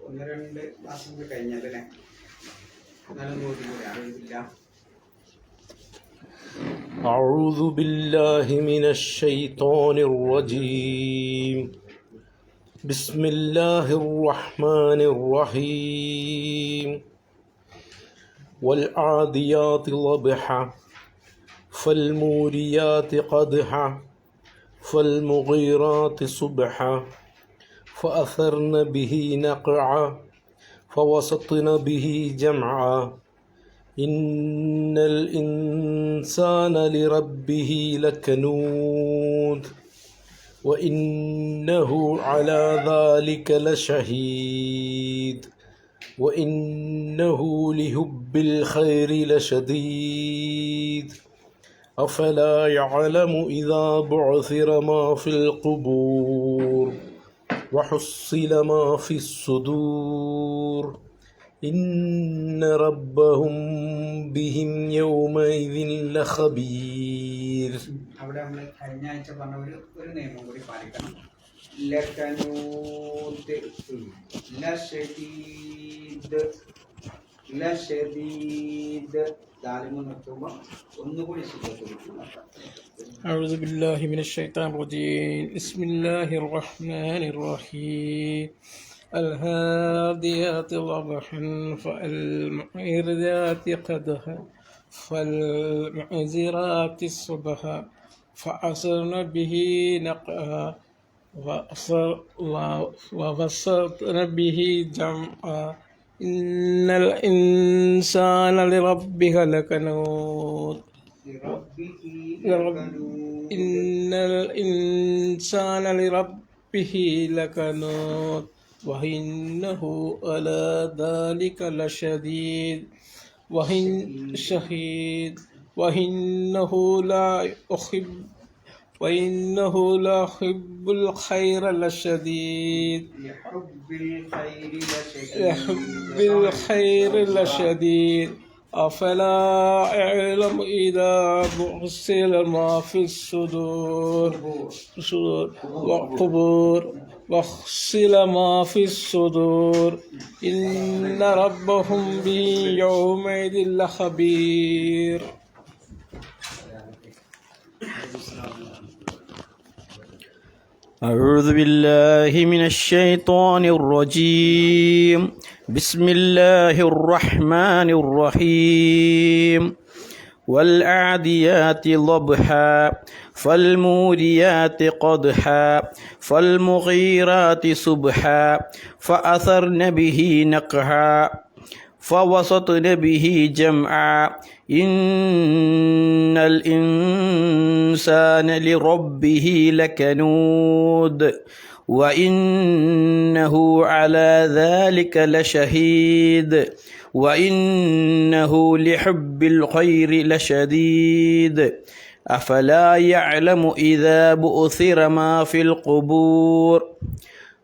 ഒന്ന് രണ്ട് ക്ലാസ് കഴിഞ്ഞല്ലേ എന്നാലും അറിയില്ല. أعوذ بالله من الشيطان الرجيم. بسم الله الرحمن الرحيم. والعاديات ضبحا فالموريات قدحا فالمغيرات صبحا فأثرن به نقعا فوسطن به جمعا إن الإنسان لربه لكنود وإنه على ذلك لشهيد وإنه لحب الخير لشديد أفلا يعلم إذا بعثر ما في القبور وحصل ما في الصدور إن ربهم بهم يومئذ لخبير. അവിടെ നമ്മൾ കഴിഞ്ഞ ആഴ്ച പറഞ്ഞ ഒരു നിയമം കൂടി പാലിക്കണം. ലകനൂത് ലശദീദ് ദാലിമ നിർത്തുമ്പോൾ ഒന്നുകൂടി ശിക്ഷ. أعوذ بالله من الشيطان الرجيم. بسم الله الرحمن الرحيم. الهاديات ضبحا فالمعيرات قدحا فالمعزرات صبحا فأثرن به نقعا ووسطن به جمعا إن الإنسان لربه لكنود إن الإنسان لربه لكنود وإنه على ذلك لشديد وإنه لا يحب الخير لشديد لحب الخير لشديد أفلا يعلم إذا بعثر ما في الصدور والقبور وحصل ما في الصدور إن ربهم بهم يومئذ لخبير. أعوذ بالله من الشيطان الرجيم. بسم الله الرحمن الرحيم. والعاديات ضبحا فالموريات قدحا فالمغيرات صبحا فأثرن به نقعا فوسطن به جمعا إن الإنسان لربه لكنود وإنه على ذلك لشهيد وإنه لحب الخير لشديد أفلا يعلم إذا بؤثر ما في القبور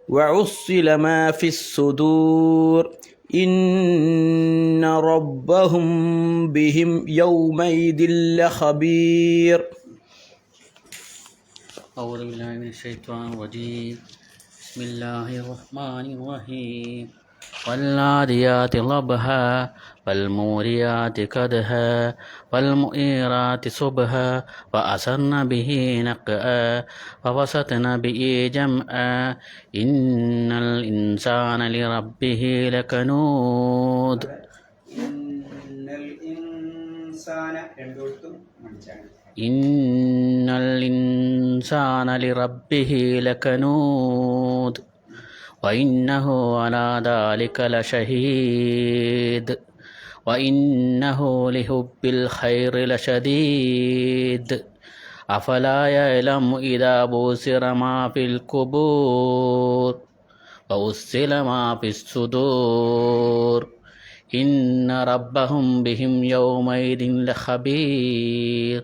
وعصل ما في الصدور إن ربهم بهم يومئذ لخبير. أعوذ بالله من الشيطان الرجيم. بسم الله الرحمن الرحيم. والعاديات ضبحا فالموريات قدحا فالمغيرات صبحا فأثرن به نقعا فوسطن به جمعا إن الإنسان لربه لكنود. إن الإنسان لربه لكنود وإنه على ذلك لشهيد وإنه لحب الخير لشديد أفلا يعلم إذا بعثر ما في القبور وحصل ما في الصدور إن ربهم بهم يومئذ لخبير.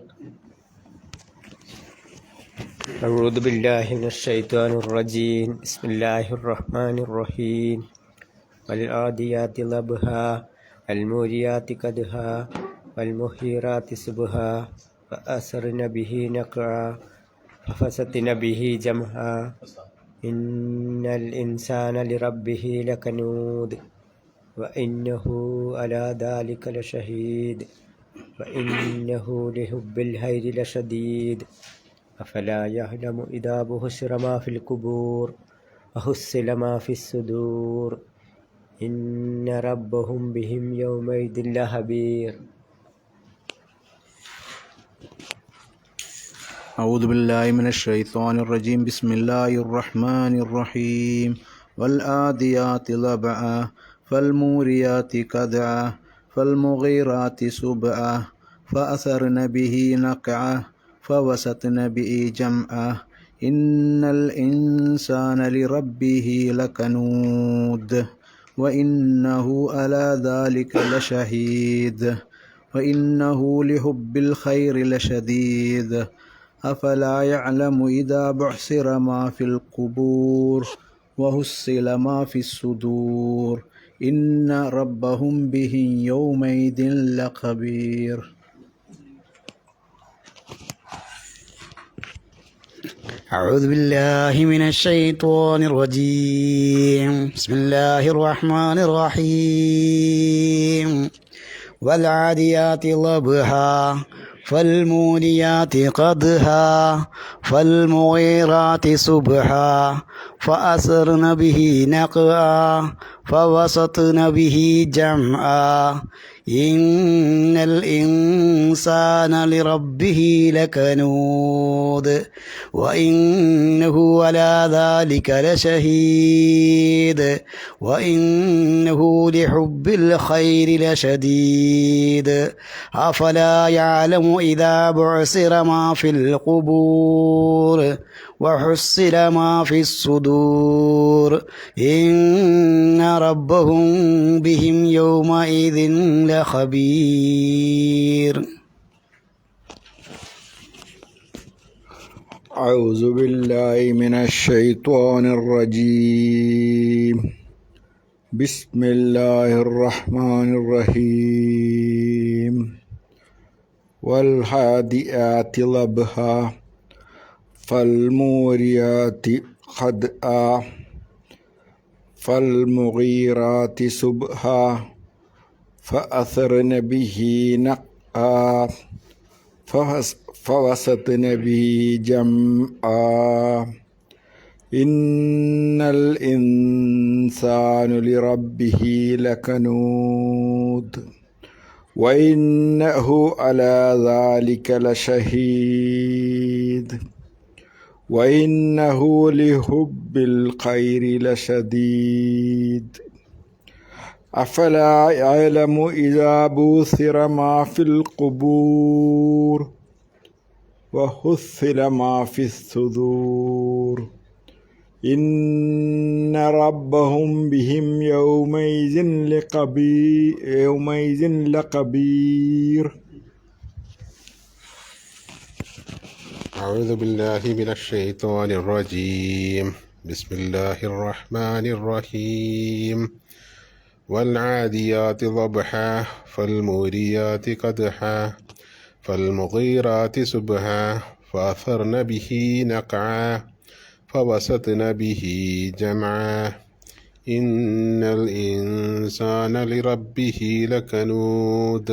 أعوذ بالله من الشيطان الرجيم. بسم الله الرحمن الرحيم. والعاديات ضبحا فالموريات قدحا فالمغيرات صبحا فأثرن به نقعا فوسطن به جمعا إن الإنسان لربه لكنود وإنه على ذلك لشهيد وإنه لحب الخير لشديد أفلا يعلم إذا بحثر ما في القبور وحصل ما في الصدور إن ربهم بهم يومئذ لخبير. أعوذ بالله من الشيطان الرجيم بسم الله الرحمن الرحيم والآديات ضبعا فالموريات قدعا فالمغيرات سبعا فأثرن به نقعا فوسطن به جمعا إن الإنسان لربه لكنود وإنه على ذلك لشهيد وإنه لحب الخير لشديد أفلا يعلم إذا بعثر ما في القبور وحصل ما في الصدور إن ربهم بهم يومئذ لخبير. أعوذ بالله من الشيطان الرجيم بسم الله الرحمن الرحيم والعاديات ضبحا فالموريات قدحا فالمغيرات صبحا فأثرن به نقعا فوسطن به جمعا إن الإنسان لربه لكنود وإنه على ذلك لشهيد وإنه لحب الخير لشديد أفلا يعلم إذا بعثر ما في القبور وحصل ما في الصدور إن ربهم بهم يومئذ لخبير. أعوذ بالله من الشيطان الرجيم بسم الله الرحمن الرحيم والهادئات ضبحا فالموريات قدحا فالمغيرات صبحا فأثرن به نقعا فوسطن به جمعا إن الإنسان لربه لكنود وإنه على ذلك لشهيد وإنه لحب الخير لشديد أفلا يعلم إذا بعثر ما في القبور وحصل ما في الصدور إن ربهم بهم يومئذ لخبير. أعوذ بالله من الشيطان الرجيم بسم الله الرحمن الرحيم والعاديات ضبحا فالموريات قدحا فالمغيرات صبحا فأثرن به نقعا فوسطن به جمعا إن الإنسان لربه لكنود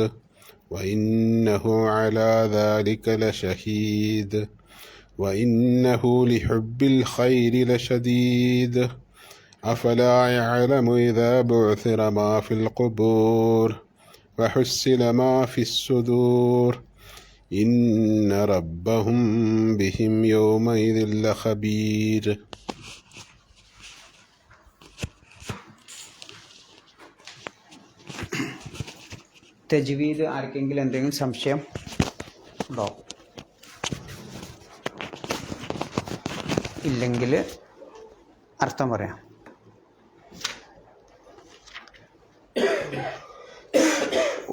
وإنه على ذلك لشهيد وإنه لحب الخير لشديد أفلا يعلم إذا بعثر ما في القبور وحصل ما في الصدور إن ربهم بهم يومئذ لخبير. തജ്വീദ് ആർക്കെങ്കിലും എന്തെങ്കിലും സംശയം ഉണ്ടോ? ഇല്ലെങ്കിൽ അർത്ഥം പറയാം.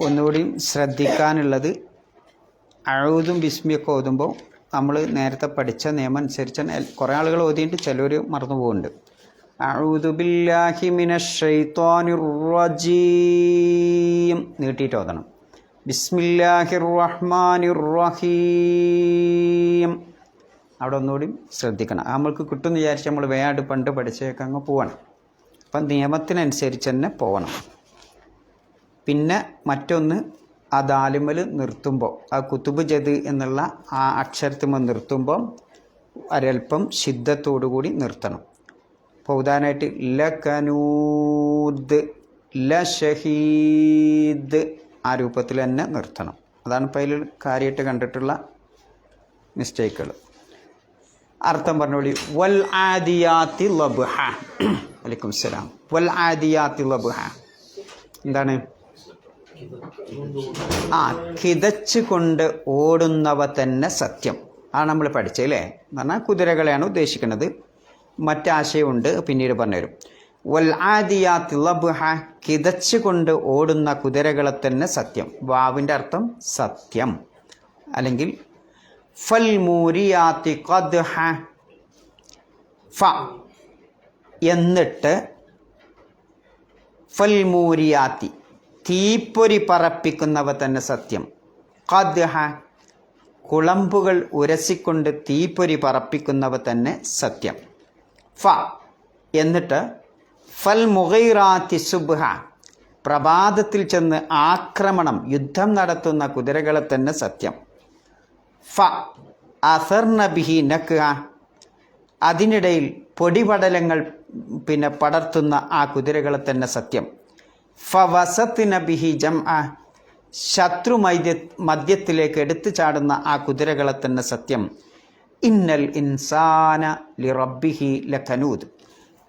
ഒന്നുകൂടി ശ്രദ്ധിക്കാനുള്ളത്, അഊദും ബിസ്മിയൊക്കെ ഓതുമ്പോൾ നമ്മൾ നേരത്തെ പഠിച്ച നിയമം അനുസരിച്ച് കുറേ ആളുകൾ ഓതിയിട്ട് ചിലർ മറന്നു പോകുന്നുണ്ട്. അഊദു ബില്ലാഹി മിനശ് ശൈത്വാനിർ റജീം നീട്ടിയിട്ട് ഓതണം. ബിസ്മില്ലാഹിർ റഹ്മാനിർ റഹീം അവിടെ ഒന്നുകൂടി ശ്രദ്ധിക്കണം. നമ്മൾക്ക് കിട്ടുമെന്ന് വിചാരിച്ച് നമ്മൾ വേയാട് പണ്ട് പഠിച്ചേക്ക് അങ്ങ് പോകണം. അപ്പം നിയമത്തിനനുസരിച്ച് തന്നെ പോകണം. പിന്നെ മറ്റൊന്ന്, ആ ദാലിമൽ നിർത്തുമ്പോൾ, ആ കുത്തുബ് ജദ് എന്നുള്ള ആ അക്ഷരത്തുമ്പോൾ നിർത്തുമ്പോൾ ഒരൽപ്പം ശിദ്ധത്തോടു കൂടി നിർത്തണം. ഇപ്പോൾ ഉദാഹരണമായിട്ട് ലകനൂദ്, ലഷഹീദ്, ആ രൂപത്തിൽ തന്നെ നിർത്തണം. അതാണ് ഇപ്പോൾ അതിൽ കാര്യമായിട്ട് കണ്ടിട്ടുള്ള മിസ്റ്റേക്കുകൾ. അർത്ഥം പറഞ്ഞോളി. വൽ ആദിയാത്തി ലബ്ഹ. വലൈക്കും സലാം. വൽ ആദിയാത്തി ലബ്ഹ എന്താണ്? കിതച്ച് കൊണ്ട് ഓടുന്നവ തന്നെ സത്യം. ആണ് നമ്മൾ പഠിച്ചത് അല്ലേ? എന്ന് പറഞ്ഞാൽ കുതിരകളെയാണ് ഉദ്ദേശിക്കുന്നത്. മറ്റാശയമുണ്ട്, പിന്നീട് പറഞ്ഞുതരും. വൽ ആദിയാത്തി ലബ്ഹ, കിതച്ച് കൊണ്ട് ഓടുന്ന കുതിരകളെ തന്നെ സത്യം. വാവിൻ്റെ അർത്ഥം സത്യം. അല്ലെങ്കിൽ ഫൽ മൂരിയാത്തി ഖദ്ഹ, ഫ എന്നിട്ട് ഫൽ മൂരിയാത്തി, തീപ്പൊരി പറപ്പിക്കുന്നവ തന്നെ സത്യം. ഖദ്ഹ, കുളമ്പുകൾ ഉരസിക്കൊണ്ട് തീപ്പൊരി പറപ്പിക്കുന്നവ തന്നെ സത്യം. ഫ എന്നിട്ട് ഫൽ മുഗൈറാത്തി സുബ്ഹ, പ്രഭാതത്തിൽ ചെന്ന് ആക്രമണം, യുദ്ധം നടത്തുന്ന കുതിരകളെ തന്നെ സത്യം. ഫ അസർന ബിഹി നക്അ, അതിനിടയിൽ പൊടിപടലങ്ങൾ പടർത്തുന്ന ആ കുതിരകളെ തന്നെ സത്യം. ഫ വസത്ന ബിഹി ജംഅ, ശത്രു മധ്യത്തിലേക്ക് എടുത്തു ചാടുന്ന ആ കുതിരകളെ തന്നെ സത്യം. ഇന്നൽ ഇൻസാന ലിറബ്ബിഹി ലകനൂദ്,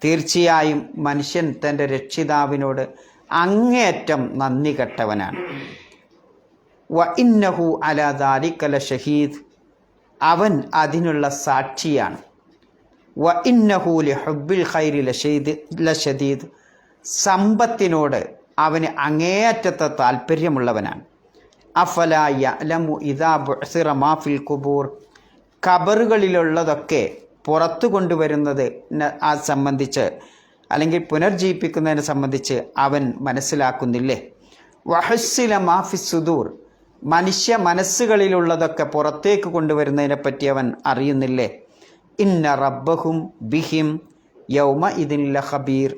തീർച്ചയായും മനുഷ്യൻ തൻ്റെ രക്ഷിതാവിനോട് അങ്ങേയറ്റം നന്ദി കെട്ടവനാണ്. വ ഇന്നഹു അലാ ദാലിക ലഷഹീദ്, അവൻ അതിനുള്ള സാക്ഷിയാണ്. വ ഇന്നഹു ലിഹുബ്ബിൽ ഖൈരി ലശദീദ്, സമ്പത്തിനോട് അവന് അങ്ങേയറ്റത്തെ താല്പര്യമുള്ളവനാണ്. അഫലാ യഅലമു ഇദാ ബുഅ്സിറ മാ ഫിൽ ഖുബൂർ, ഖബറുകളിലുള്ളതൊക്കെ പുറത്തു കൊണ്ടുവരുന്നത് സംബന്ധിച്ച് അല്ലെങ്കിൽ പുനർജീവിപ്പിക്കുന്നതിനെ സംബന്ധിച്ച് അവൻ മനസ്സിലാക്കുന്നില്ലേ? വഹസ്സില മാ ഫിസ് സുദൂർ, മനുഷ്യ മനസ്സുകളിലുള്ളതൊക്കെ പുറത്തേക്ക് കൊണ്ടുവരുന്നതിനെപ്പറ്റി അവൻ അറിയുന്നില്ലേ? ഇന്ന റബ്ബഹും ബിഹിം യൗമ ഇദിൻ ലഖബീർ,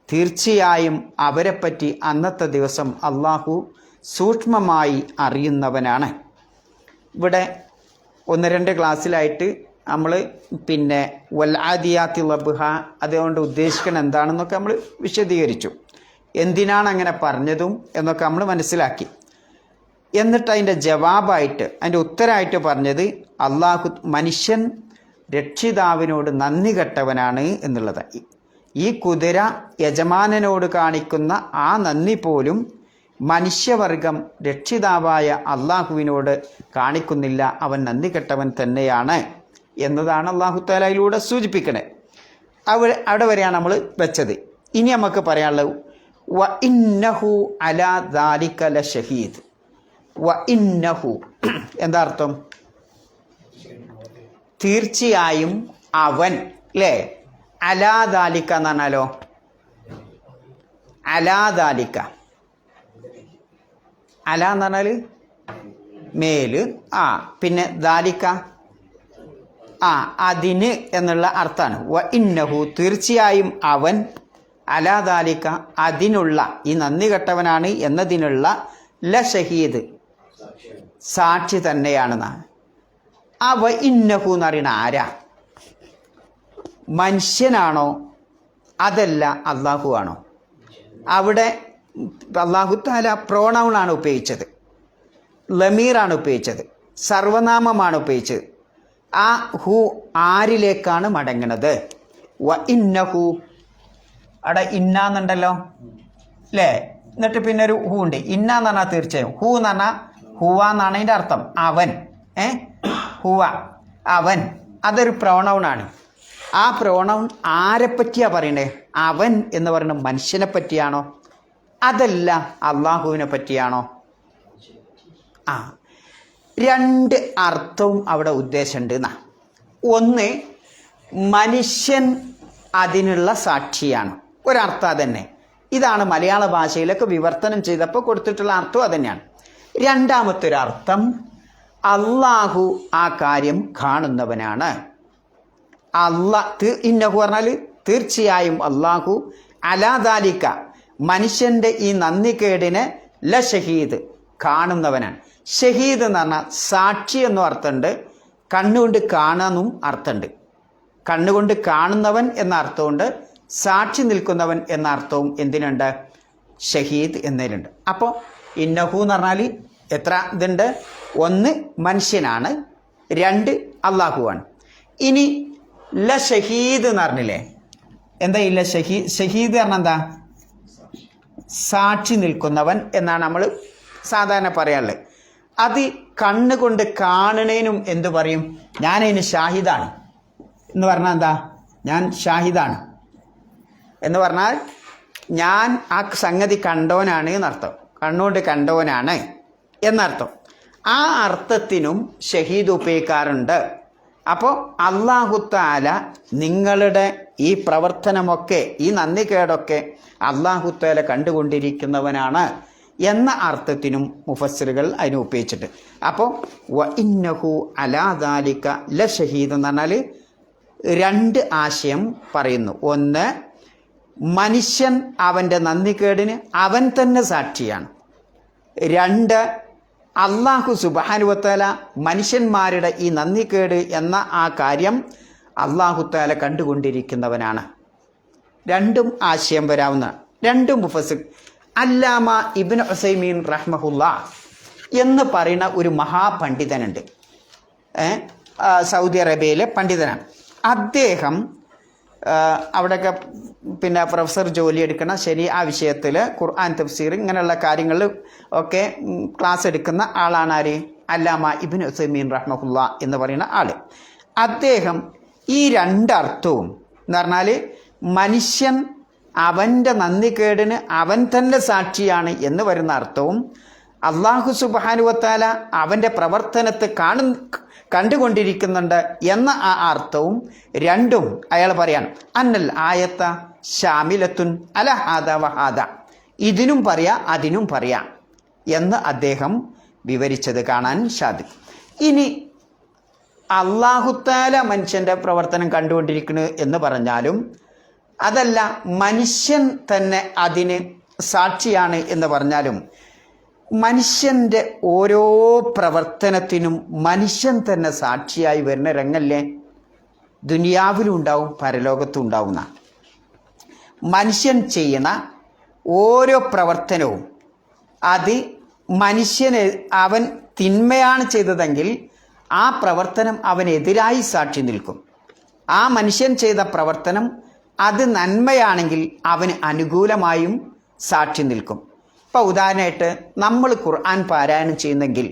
തീർച്ചയായും അവരെപ്പറ്റി അന്നത്തെ ദിവസം അള്ളാഹു സൂക്ഷ്മമായി അറിയുന്നവനാണ്. ഇവിടെ 1-2 ക്ലാസ്സിലായിട്ട് നമ്മൾ വൽ ആദിയാത്തി ലബ്ഹ അതുകൊണ്ട് ഉദ്ദേശിക്കണം എന്താണെന്നൊക്കെ നമ്മൾ വിശദീകരിച്ചു. എന്തിനാണ് അങ്ങനെ പറഞ്ഞതും എന്നൊക്കെ നമ്മൾ മനസ്സിലാക്കി. എന്നിട്ട് അതിൻ്റെ ജവാബായിട്ട്, അതിൻ്റെ ഉത്തരമായിട്ട് പറഞ്ഞത് അള്ളാഹു, മനുഷ്യൻ രക്ഷിതാവിനോട് നന്ദി കെട്ടവനാണ് എന്നുള്ളത്. ഈ കുതിര യജമാനനോട് കാണിക്കുന്ന ആ നന്ദി പോലും മനുഷ്യവർഗം രക്ഷിതാവായ അള്ളാഹുവിനോട് കാണിക്കുന്നില്ല. അവൻ നന്ദി കെട്ടവൻ തന്നെയാണ് എന്നതാണ് അള്ളാഹു തആലയിലൂടെ സൂചിപ്പിക്കണേ. അവിടെ വരെയാണ് നമ്മൾ വെച്ചത്. ഇനി നമുക്ക് പറയാനുള്ളത് വ ഇന്നഹു അലാ ദാലിക ലഷഹീദ്. വ ഇന്നഹു എന്താ അർത്ഥം? തീർച്ചയായും അവൻ, അല്ലേ? അലാ ദാലിക എന്ന് പറഞ്ഞാലോ, അലാ ദാലിക, അല എന്ന് പറഞ്ഞാൽ മേല്, പിന്നെ ദാലിക അതിന് എന്നുള്ള അർത്ഥമാണ്. വ ഇന്നഹു, തീർച്ചയായും അവൻ, അലാ ദാലിക അതിനുള്ള, ഈ നന്ദി കെട്ടവനാണ് എന്നതിനുള്ള ലഷഹീദ് സാക്ഷി തന്നെയാണെന്നാണ്. ആ വ ഇന്നഹു എന്ന് പറയുന്ന ആരാ? മനുഷ്യനാണോ അതല്ല അള്ളാഹു ആണോ? അവിടെ അള്ളാഹു തആല പ്രോണൗണാണ് ഉപയോഗിച്ചത്, ലമീറാണ് ഉപയോഗിച്ചത്, സർവനാമമാണ് ഉപയോഗിച്ചത്. ആ ഹു ആരിലേക്കാണ് മടങ്ങുന്നത്? വ ഇന്നഹു, അവിടെ ഇന്നാന്നുണ്ടല്ലോ അല്ലേ? എന്നിട്ട് പിന്നെ ഒരു ഹു ഉണ്ട്. ഇന്നാന്ന് പറഞ്ഞാൽ തീർച്ചയായും, ഹു എന്ന് പറഞ്ഞാൽ ഹുവ എന്നാണ് അതിൻ്റെ അർത്ഥം. അവൻ, ഹുവ, അവൻ, അതൊരു പ്രോണൗണാണ്. ആ പ്രോണൗൺ ആരെപ്പറ്റിയാണ് പറയണേ? അവൻ എന്ന് പറയുന്നത് മനുഷ്യനെ പറ്റിയാണോ അതല്ല അള്ളാഹുവിനെ പറ്റിയാണോ? 2 അർത്ഥവും അവിടെ ഉദ്ദേശമുണ്ട് എന്നാ. ഒന്ന്, മനുഷ്യൻ അതിനുള്ള സാക്ഷിയാണ്, ഒരർത്ഥം അതന്നെ. ഇതാണ് മലയാള ഭാഷയിലൊക്കെ വിവർത്തനം ചെയ്തപ്പോൾ കൊടുത്തിട്ടുള്ള അർത്ഥം അതുതന്നെയാണ്. രണ്ടാമത്തെ ഒരു അർത്ഥം, അള്ളാഹു ആ കാര്യം കാണുന്നവനാണ്. ഇന്നഹു പറഞ്ഞാൽ തീർച്ചയായും അള്ളാഹു അലാദാലിക്ക മനുഷ്യൻ്റെ ഈ നന്ദികേടിനെ ഷഹീദ് കാണുന്നവനാണ്. ഷഹീദ് എന്ന് പറഞ്ഞാൽ സാക്ഷി എന്നും അർത്ഥമുണ്ട്, കണ്ണുകൊണ്ട് കാണാനും അർത്ഥമുണ്ട്. കണ്ണുകൊണ്ട് കാണുന്നവൻ എന്ന അർത്ഥമുണ്ട്, സാക്ഷി നിൽക്കുന്നവൻ എന്ന അർത്ഥവും എന്തിനുണ്ട്? ഷഹീദ് എന്നതിലുണ്ട്. അപ്പോൾ ഇന്നഹു എന്ന് പറഞ്ഞാൽ എത്ര ഇതുണ്ട്? ഒന്ന് മനുഷ്യനാണ്, രണ്ട് അള്ളാഹുവാണ്. ഇനി ഷഹീദ് എന്ന് പറഞ്ഞില്ലേ, എന്താ ഇല്ല ഷഹീദ് പറഞ്ഞാൽ എന്താ? സാക്ഷി നിൽക്കുന്നവൻ എന്നാണ് നമ്മൾ സാധാരണ പറയാറുള്ളത്. അത് കണ്ണുകൊണ്ട് കാണണേനും എന്തു പറയും? ഞാനതിന് ഷാഹിദാണ് എന്ന് പറഞ്ഞാൽ എന്താ? ഞാൻ ഷാഹിദാണ് എന്ന് പറഞ്ഞാൽ ഞാൻ ആ സംഗതി കണ്ടവനാണ് എന്നർത്ഥം, കണ്ണുകൊണ്ട് കണ്ടവനാണ് എന്നർത്ഥം. ആ അർത്ഥത്തിനും ഷഹീദ് ഉപയോഗിക്കാറുണ്ട്. അപ്പോൾ അല്ലാഹു തആല നിങ്ങളുടെ ഈ പ്രവർത്തനമൊക്കെ, ഈ നന്ദികേടൊക്കെ അല്ലാഹു തആല കണ്ടുകൊണ്ടിരിക്കുന്നവനാണ് എന്ന അർത്ഥത്തിനും മുഫസ്സിറുകൾ അതിന് ഉപയോഗിച്ചിട്ട്. അപ്പോൾ വ ഇന്നഹു അലാ ദാലിക ലഷഹീദ് എന്ന് പറഞ്ഞാൽ രണ്ട് ആശയം പറയുന്നു. ഒന്ന്, മനുഷ്യൻ അവൻ്റെ നന്ദികേടിന് അവൻ തന്നെ സാക്ഷിയാണ്. രണ്ട്, അല്ലാഹു സുബ്ഹാനഹു വ തആല മനുഷ്യന്മാരുടെ ഈ നന്ദികേട് എന്ന ആ കാര്യം അല്ലാഹു തആല കണ്ടുകൊണ്ടിരിക്കുന്നവനാണ്. രണ്ടും ആശയം വരാവുന്ന രണ്ടും മുഫസ്സിർ. അല്ലാമ ഇബ്നു ഉസൈമീൻ റഹ്മഹുല്ലാ എന്ന് പറയുന്ന ഒരു മഹാപണ്ഡിതനുണ്ട്, സൗദി അറേബ്യയിലെ പണ്ഡിതനാണ്. അദ്ദേഹം അവിടെയൊക്കെ പിന്നെ പ്രൊഫസർ ജോലി എടുക്കുന്ന ആ വിഷയത്തിൽ ഖുർആൻ തഫ്സീർ ഇങ്ങനെയുള്ള കാര്യങ്ങളിൽ ഒക്കെ ക്ലാസ് എടുക്കുന്ന ആളാണ്. ആര്? അല്ലാമ ഇബ്നു ഉസൈമീൻ റഹ്മഹുല്ലാ എന്ന് പറയുന്ന ആൾ. അദ്ദേഹം ഈ രണ്ടർത്ഥവും എന്ന് പറഞ്ഞാൽ മനുഷ്യൻ അവൻ്റെ നന്ദികേടിന് അവൻ തന്നെ സാക്ഷിയാണ് എന്ന് വരുന്ന അർത്ഥവും അല്ലാഹു സുബ്ഹാനഹു വ തആല അവൻ്റെ പ്രവർത്തനത്തെ കണ്ടുകൊണ്ടിരിക്കുന്നുണ്ട് എന്ന ആ അർത്ഥവും രണ്ടും അയാൾ പറയാണ്. അന്നൽ ആയത്ത ഷാമിലത്തുൻ അല ഹാദ വഹാദ, ഇതിനും പറയാം അതിനും പറയാം എന്ന് അദ്ദേഹം വിവരിച്ചത് കാണാൻ സാധിക്കും. ഇനി അല്ലാഹു തആല മനുഷ്യൻ്റെ പ്രവർത്തനം കണ്ടുകൊണ്ടിരിക്കുന്നു എന്ന് പറഞ്ഞാലും, അതല്ല മനുഷ്യൻ തന്നെ അതിന് സാക്ഷിയാണ് എന്ന് പറഞ്ഞാലും, മനുഷ്യൻ്റെ ഓരോ പ്രവർത്തനത്തിനും മനുഷ്യൻ തന്നെ സാക്ഷിയായി വരുന്ന രംഗല്ലേ ദുനിയാവിലും ഉണ്ടാവും പരലോകത്തും ഉണ്ടാവുന്ന. മനുഷ്യൻ ചെയ്യുന്ന ഓരോ പ്രവർത്തനവും അത് മനുഷ്യന് അവൻ തിന്മയാണ് ചെയ്തതെങ്കിൽ ആ പ്രവർത്തനം അവനെതിരായി സാക്ഷി നിൽക്കും. ആ മനുഷ്യൻ ചെയ്ത പ്രവർത്തനം അത് നന്മയാണെങ്കിൽ അവന് അനുകൂലമായും സാക്ഷി നിൽക്കും. ഇപ്പോൾ ഉദാഹരണമായിട്ട് നമ്മൾ ഖുർആൻ പാരായണം ചെയ്യുന്നെങ്കിൽ,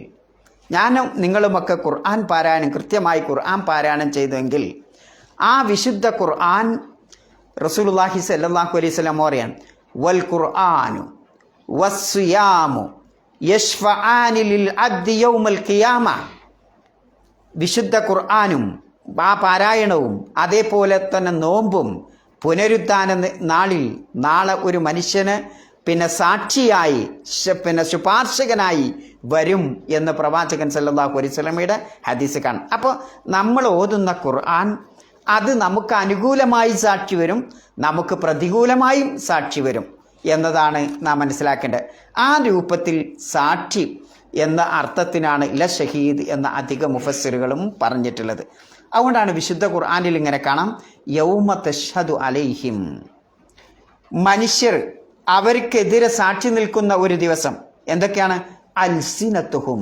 ഞാനും നിങ്ങളുമൊക്കെ ഖുർആൻ പാരായണം കൃത്യമായി ഖുർആൻ പാരായണം ചെയ്തെങ്കിൽ ആ വിശുദ്ധ ഖുർആൻ റസൂലുള്ളാഹി സ്വല്ലല്ലാഹു അലൈഹി വസല്ലം പറയാണ്, വൽ ഖുർആനു വസ്സിയാമു യശ്ഫആനി ലിൽ അബ്ദി യൗമൽ ഖിയാമ. വിശുദ്ധ ഖുർആനും ആ പാരായണവും അതേപോലെ തന്നെ നോമ്പും പുനരുദ്ധാന നാളെ ഒരു മനുഷ്യന് പിന്നെ സാക്ഷിയായി പിന്നെ ശുപാർശകനായി വരും എന്ന് പ്രവാചകൻ സല്ലല്ലാഹു അലൈഹി വസല്ലമയുടെ ഹദീസ് കാണും. അപ്പോൾ നമ്മൾ ഓതുന്ന ഖുർആൻ അത് നമുക്ക് അനുകൂലമായി സാക്ഷി വരും, നമുക്ക് പ്രതികൂലമായും സാക്ഷി വരും എന്നതാണ് നാം മനസ്സിലാക്കേണ്ടത്. ആ രൂപത്തിൽ സാക്ഷി എന്ന അർത്ഥത്തിനാണ് ഷഹീദ് എന്ന അധിക മുഫസ്സിറുകളും പറഞ്ഞിട്ടുള്ളത്. അതുകൊണ്ടാണ് വിശുദ്ധ ഖുർആനിൽ ഇങ്ങനെ കാണാം, യൗമ തഷ്ഹദു അലൈഹിം, മനുഷ്യർ അവർക്കെതിരെ സാക്ഷി നിൽക്കുന്ന ഒരു ദിവസം. എന്തൊക്കെയാണ്? അൽസിനത്തുഹും,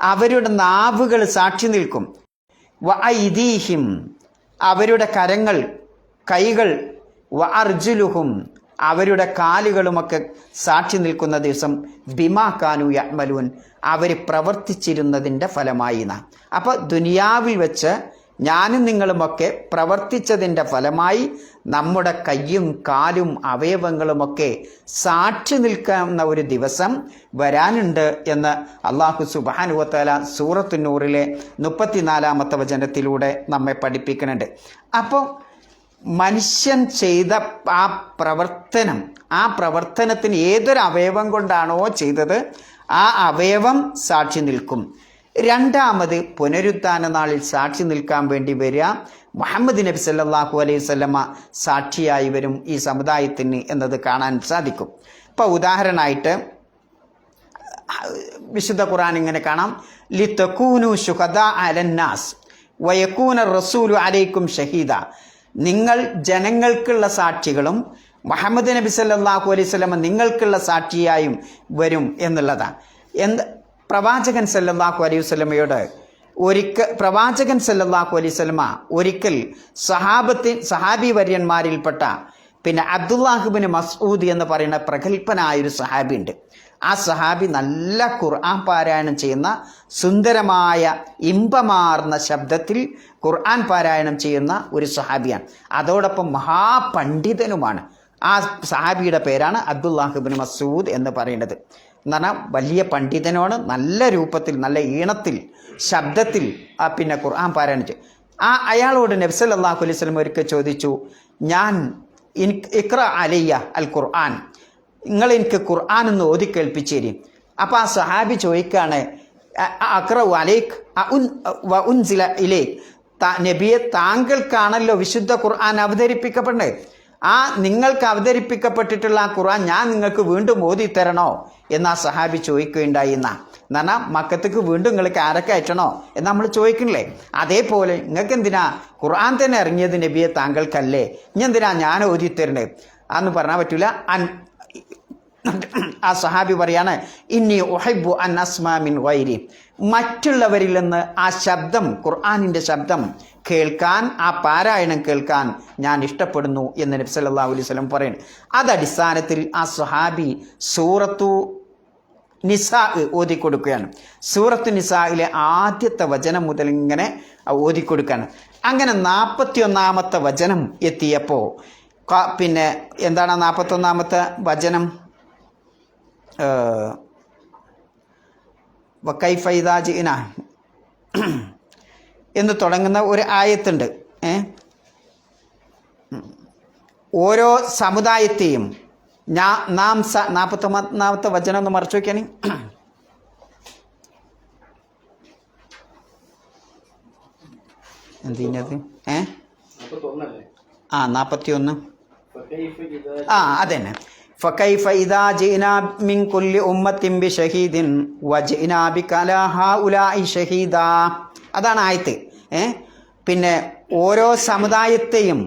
അവരുടെ നാവുകൾ സാക്ഷി നിൽക്കും. വഅയ്ദീഹിം, അവരുടെ കരങ്ങൾ കൈകൾ. വഅർജുലുഹും, അവരുടെ കാലുകളുമൊക്കെ സാക്ഷി നിൽക്കുന്ന ദിവസം. ബിമാ കാനു യഅ്മലൂൻ, അവർ പ്രവർത്തിച്ചിരുന്നതിൻ്റെ ഫലമായി. അപ്പോൾ ദുനിയാവിൽ വെച്ച് ഞാനും നിങ്ങളുമൊക്കെ പ്രവർത്തിച്ചതിൻ്റെ ഫലമായി നമ്മുടെ കയ്യും കാലും അവയവങ്ങളുമൊക്കെ സാക്ഷി നിൽക്കുന്ന ഒരു ദിവസം വരാനുണ്ട് എന്ന് അല്ലാഹു സുബ്ഹാനഹു വ തആല സൂറത്തു നൂറിലെ 34-ാമത്തെ വചനത്തിലൂടെ നമ്മെ പഠിപ്പിക്കുന്നുണ്ട്. അപ്പോൾ മനുഷ്യൻ ചെയ്ത ആ പ്രവർത്തനത്തിന് ഏതൊരു അവയവം കൊണ്ടാണോ ചെയ്തത് ആ അവയവം സാക്ഷി നിൽക്കും. രണ്ടാമത് പുനരുത്ഥാന നാളിൽ സാക്ഷി നിൽക്കാൻ വേണ്ടി വരിക മുഹമ്മദ് നബി സല്ലല്ലാഹു അലൈഹി വസല്ലമ സാക്ഷിയായി വരും ഈ സമുദായത്തിന് എന്നത് കാണാൻ സാധിക്കും. ഇപ്പോൾ ഉദാഹരണമായിട്ട് വിശുദ്ധ ഖുർആൻ ഇങ്ങനെ കാണാം, ലിതകൂനു ശുഹദാ അലന്നാസ് വയകൂന റസൂലു അലൈക്കും ഷഹീദ. നിങ്ങൾ ജനങ്ങൾക്കുള്ള സാക്ഷികളും മുഹമ്മദ് നബി സല്ലല്ലാഹു അലൈഹി വസല്ലമ നിങ്ങൾക്കുള്ള സാക്ഷിയായും വരും എന്നുള്ളതാണ്. പ്രവാചകൻ സല്ലല്ലാഹു അലൈഹി വസല്ലമയോട് പ്രവാചകൻ സല്ലല്ലാഹു അലൈഹി വസല്ലമ ഒരിക്കൽ സഹാബി വര്യന്മാരിൽപ്പെട്ട പിന്നെ അബ്ദുല്ലാഹിബ്നു മസ്ഊദ് എന്ന് പറയുന്ന പ്രഗത്ഭനായൊരു സഹാബി ഉണ്ട്. ആ സഹാബി നല്ല ഖുർആൻ പാരായണം ചെയ്യുന്ന സുന്ദരമായ ഇമ്പമാർന്ന ശബ്ദത്തിൽ ഖുർആൻ പാരായണം ചെയ്യുന്ന ഒരു സഹാബിയാണ്. അതോടൊപ്പം മഹാപണ്ഡിതനുമാണ്. ആ സഹാബിയുടെ പേരാണ് അബ്ദുല്ലാഹിബ്നു മസ്ഊദ് എന്ന് പറയുന്നത്. എന്ന് പറഞ്ഞാൽ വലിയ പണ്ഡിതനോട് നല്ല രൂപത്തിൽ നല്ല ഈണത്തിൽ ശബ്ദത്തിൽ പിന്നെ ഖുർആൻ പാരായണം ചെയ്യും. അയാളോട് നബി സല്ലല്ലാഹു അലൈഹി വസല്ലം ഒരിക്കൽ ചോദിച്ചു, ഇഖ്റ അലയ്യ അൽ ഖുർആൻ, നിങ്ങൾ എനിക്ക് ഖുർആൻ ഒന്ന് ഓതി കേൾപ്പിച്ചു തരും. അപ്പോൾ ആ സഹാബി ചോദിക്കുകയാണ്, അഖ്റഉ അലൈക് വ ഉൻസില ഇലൈക്, നബിയെ താങ്കൾക്കാണല്ലോ വിശുദ്ധ ഖുർആൻ അവതരിപ്പിക്കപ്പെട്ടത്, ആ നിങ്ങൾക്ക് അവതരിപ്പിക്കപ്പെട്ടിട്ടുള്ള ആ ഖുർആൻ ഞാൻ നിങ്ങൾക്ക് വീണ്ടും ഓതി തരണോ എന്ന് ആ സഹാബി ചോദിക്കുകയുണ്ടായി. എന്ന് പറഞ്ഞാൽ മക്കത്തേക്ക് വീണ്ടും നിങ്ങൾക്ക് ആരൊക്കെ അയറ്റണോ എന്ന് നമ്മൾ ചോദിക്കണില്ലേ? അതേപോലെ നിങ്ങൾക്ക് എന്തിനാ ഖുർആൻ തന്നെ ഇറങ്ങിയത് നബിയെ താങ്കൾക്കല്ലേ, ഇനി എന്തിനാ ഞാൻ ഓതി തരണേ അന്ന് പറഞ്ഞാൽ പറ്റൂല. ആ സഹാബി പറയാണ്, ഇന്നി ഉഹിബ്ബു അൻ അസ്മാ മിൻ ഗൈരി, മറ്റുള്ളവരിൽ നിന്ന് ആ ശബ്ദം ഖുർആനിൻ്റെ ശബ്ദം കേൾക്കാൻ, ആ പാരായണം കേൾക്കാൻ ഞാൻ ഇഷ്ടപ്പെടുന്നു എന്ന് നബി സല്ലല്ലാഹു അലൈഹി വസല്ലം പറയുന്നു. അതടിസ്ഥാനത്തിൽ ആ സഹാബി സൂറത്തു നിസാ ഓതിക്കൊടുക്കുകയാണ്. സൂറത്തു നിസായിലെ ആദ്യത്തെ വചനം മുതൽ ഇങ്ങനെ ഓതിക്കൊടുക്കുകയാണ്. അങ്ങനെ 41-ാമത്തെ വചനം എത്തിയപ്പോൾ പിന്നെ എന്താണ് 41-ാമത്തെ വചനം? വകൈഫ ഇദാ ജിഇനാ എന്ന് തുടങ്ങുന്ന ഒരു ആയത്തുണ്ട്. ഓരോ സമുദായത്തെയും നാം 41-ാമത്തെ വചനം ഒന്ന് മറച്ചു വയ്ക്കുകയാണ്. എന്തിനത് 41 അതന്നെ. ഫകൈഫ ഇദാ ജിനാ മിൻ കുല്ലി ഉമ്മത്തിൻ ബിശഹീദിൻ വജിനാ ബിക അലാ ഹൗലാഇ ഷഹീദാ. അതാണ് ആയത്ത്. പിന്നെ ഓരോ സമുദായത്തെയും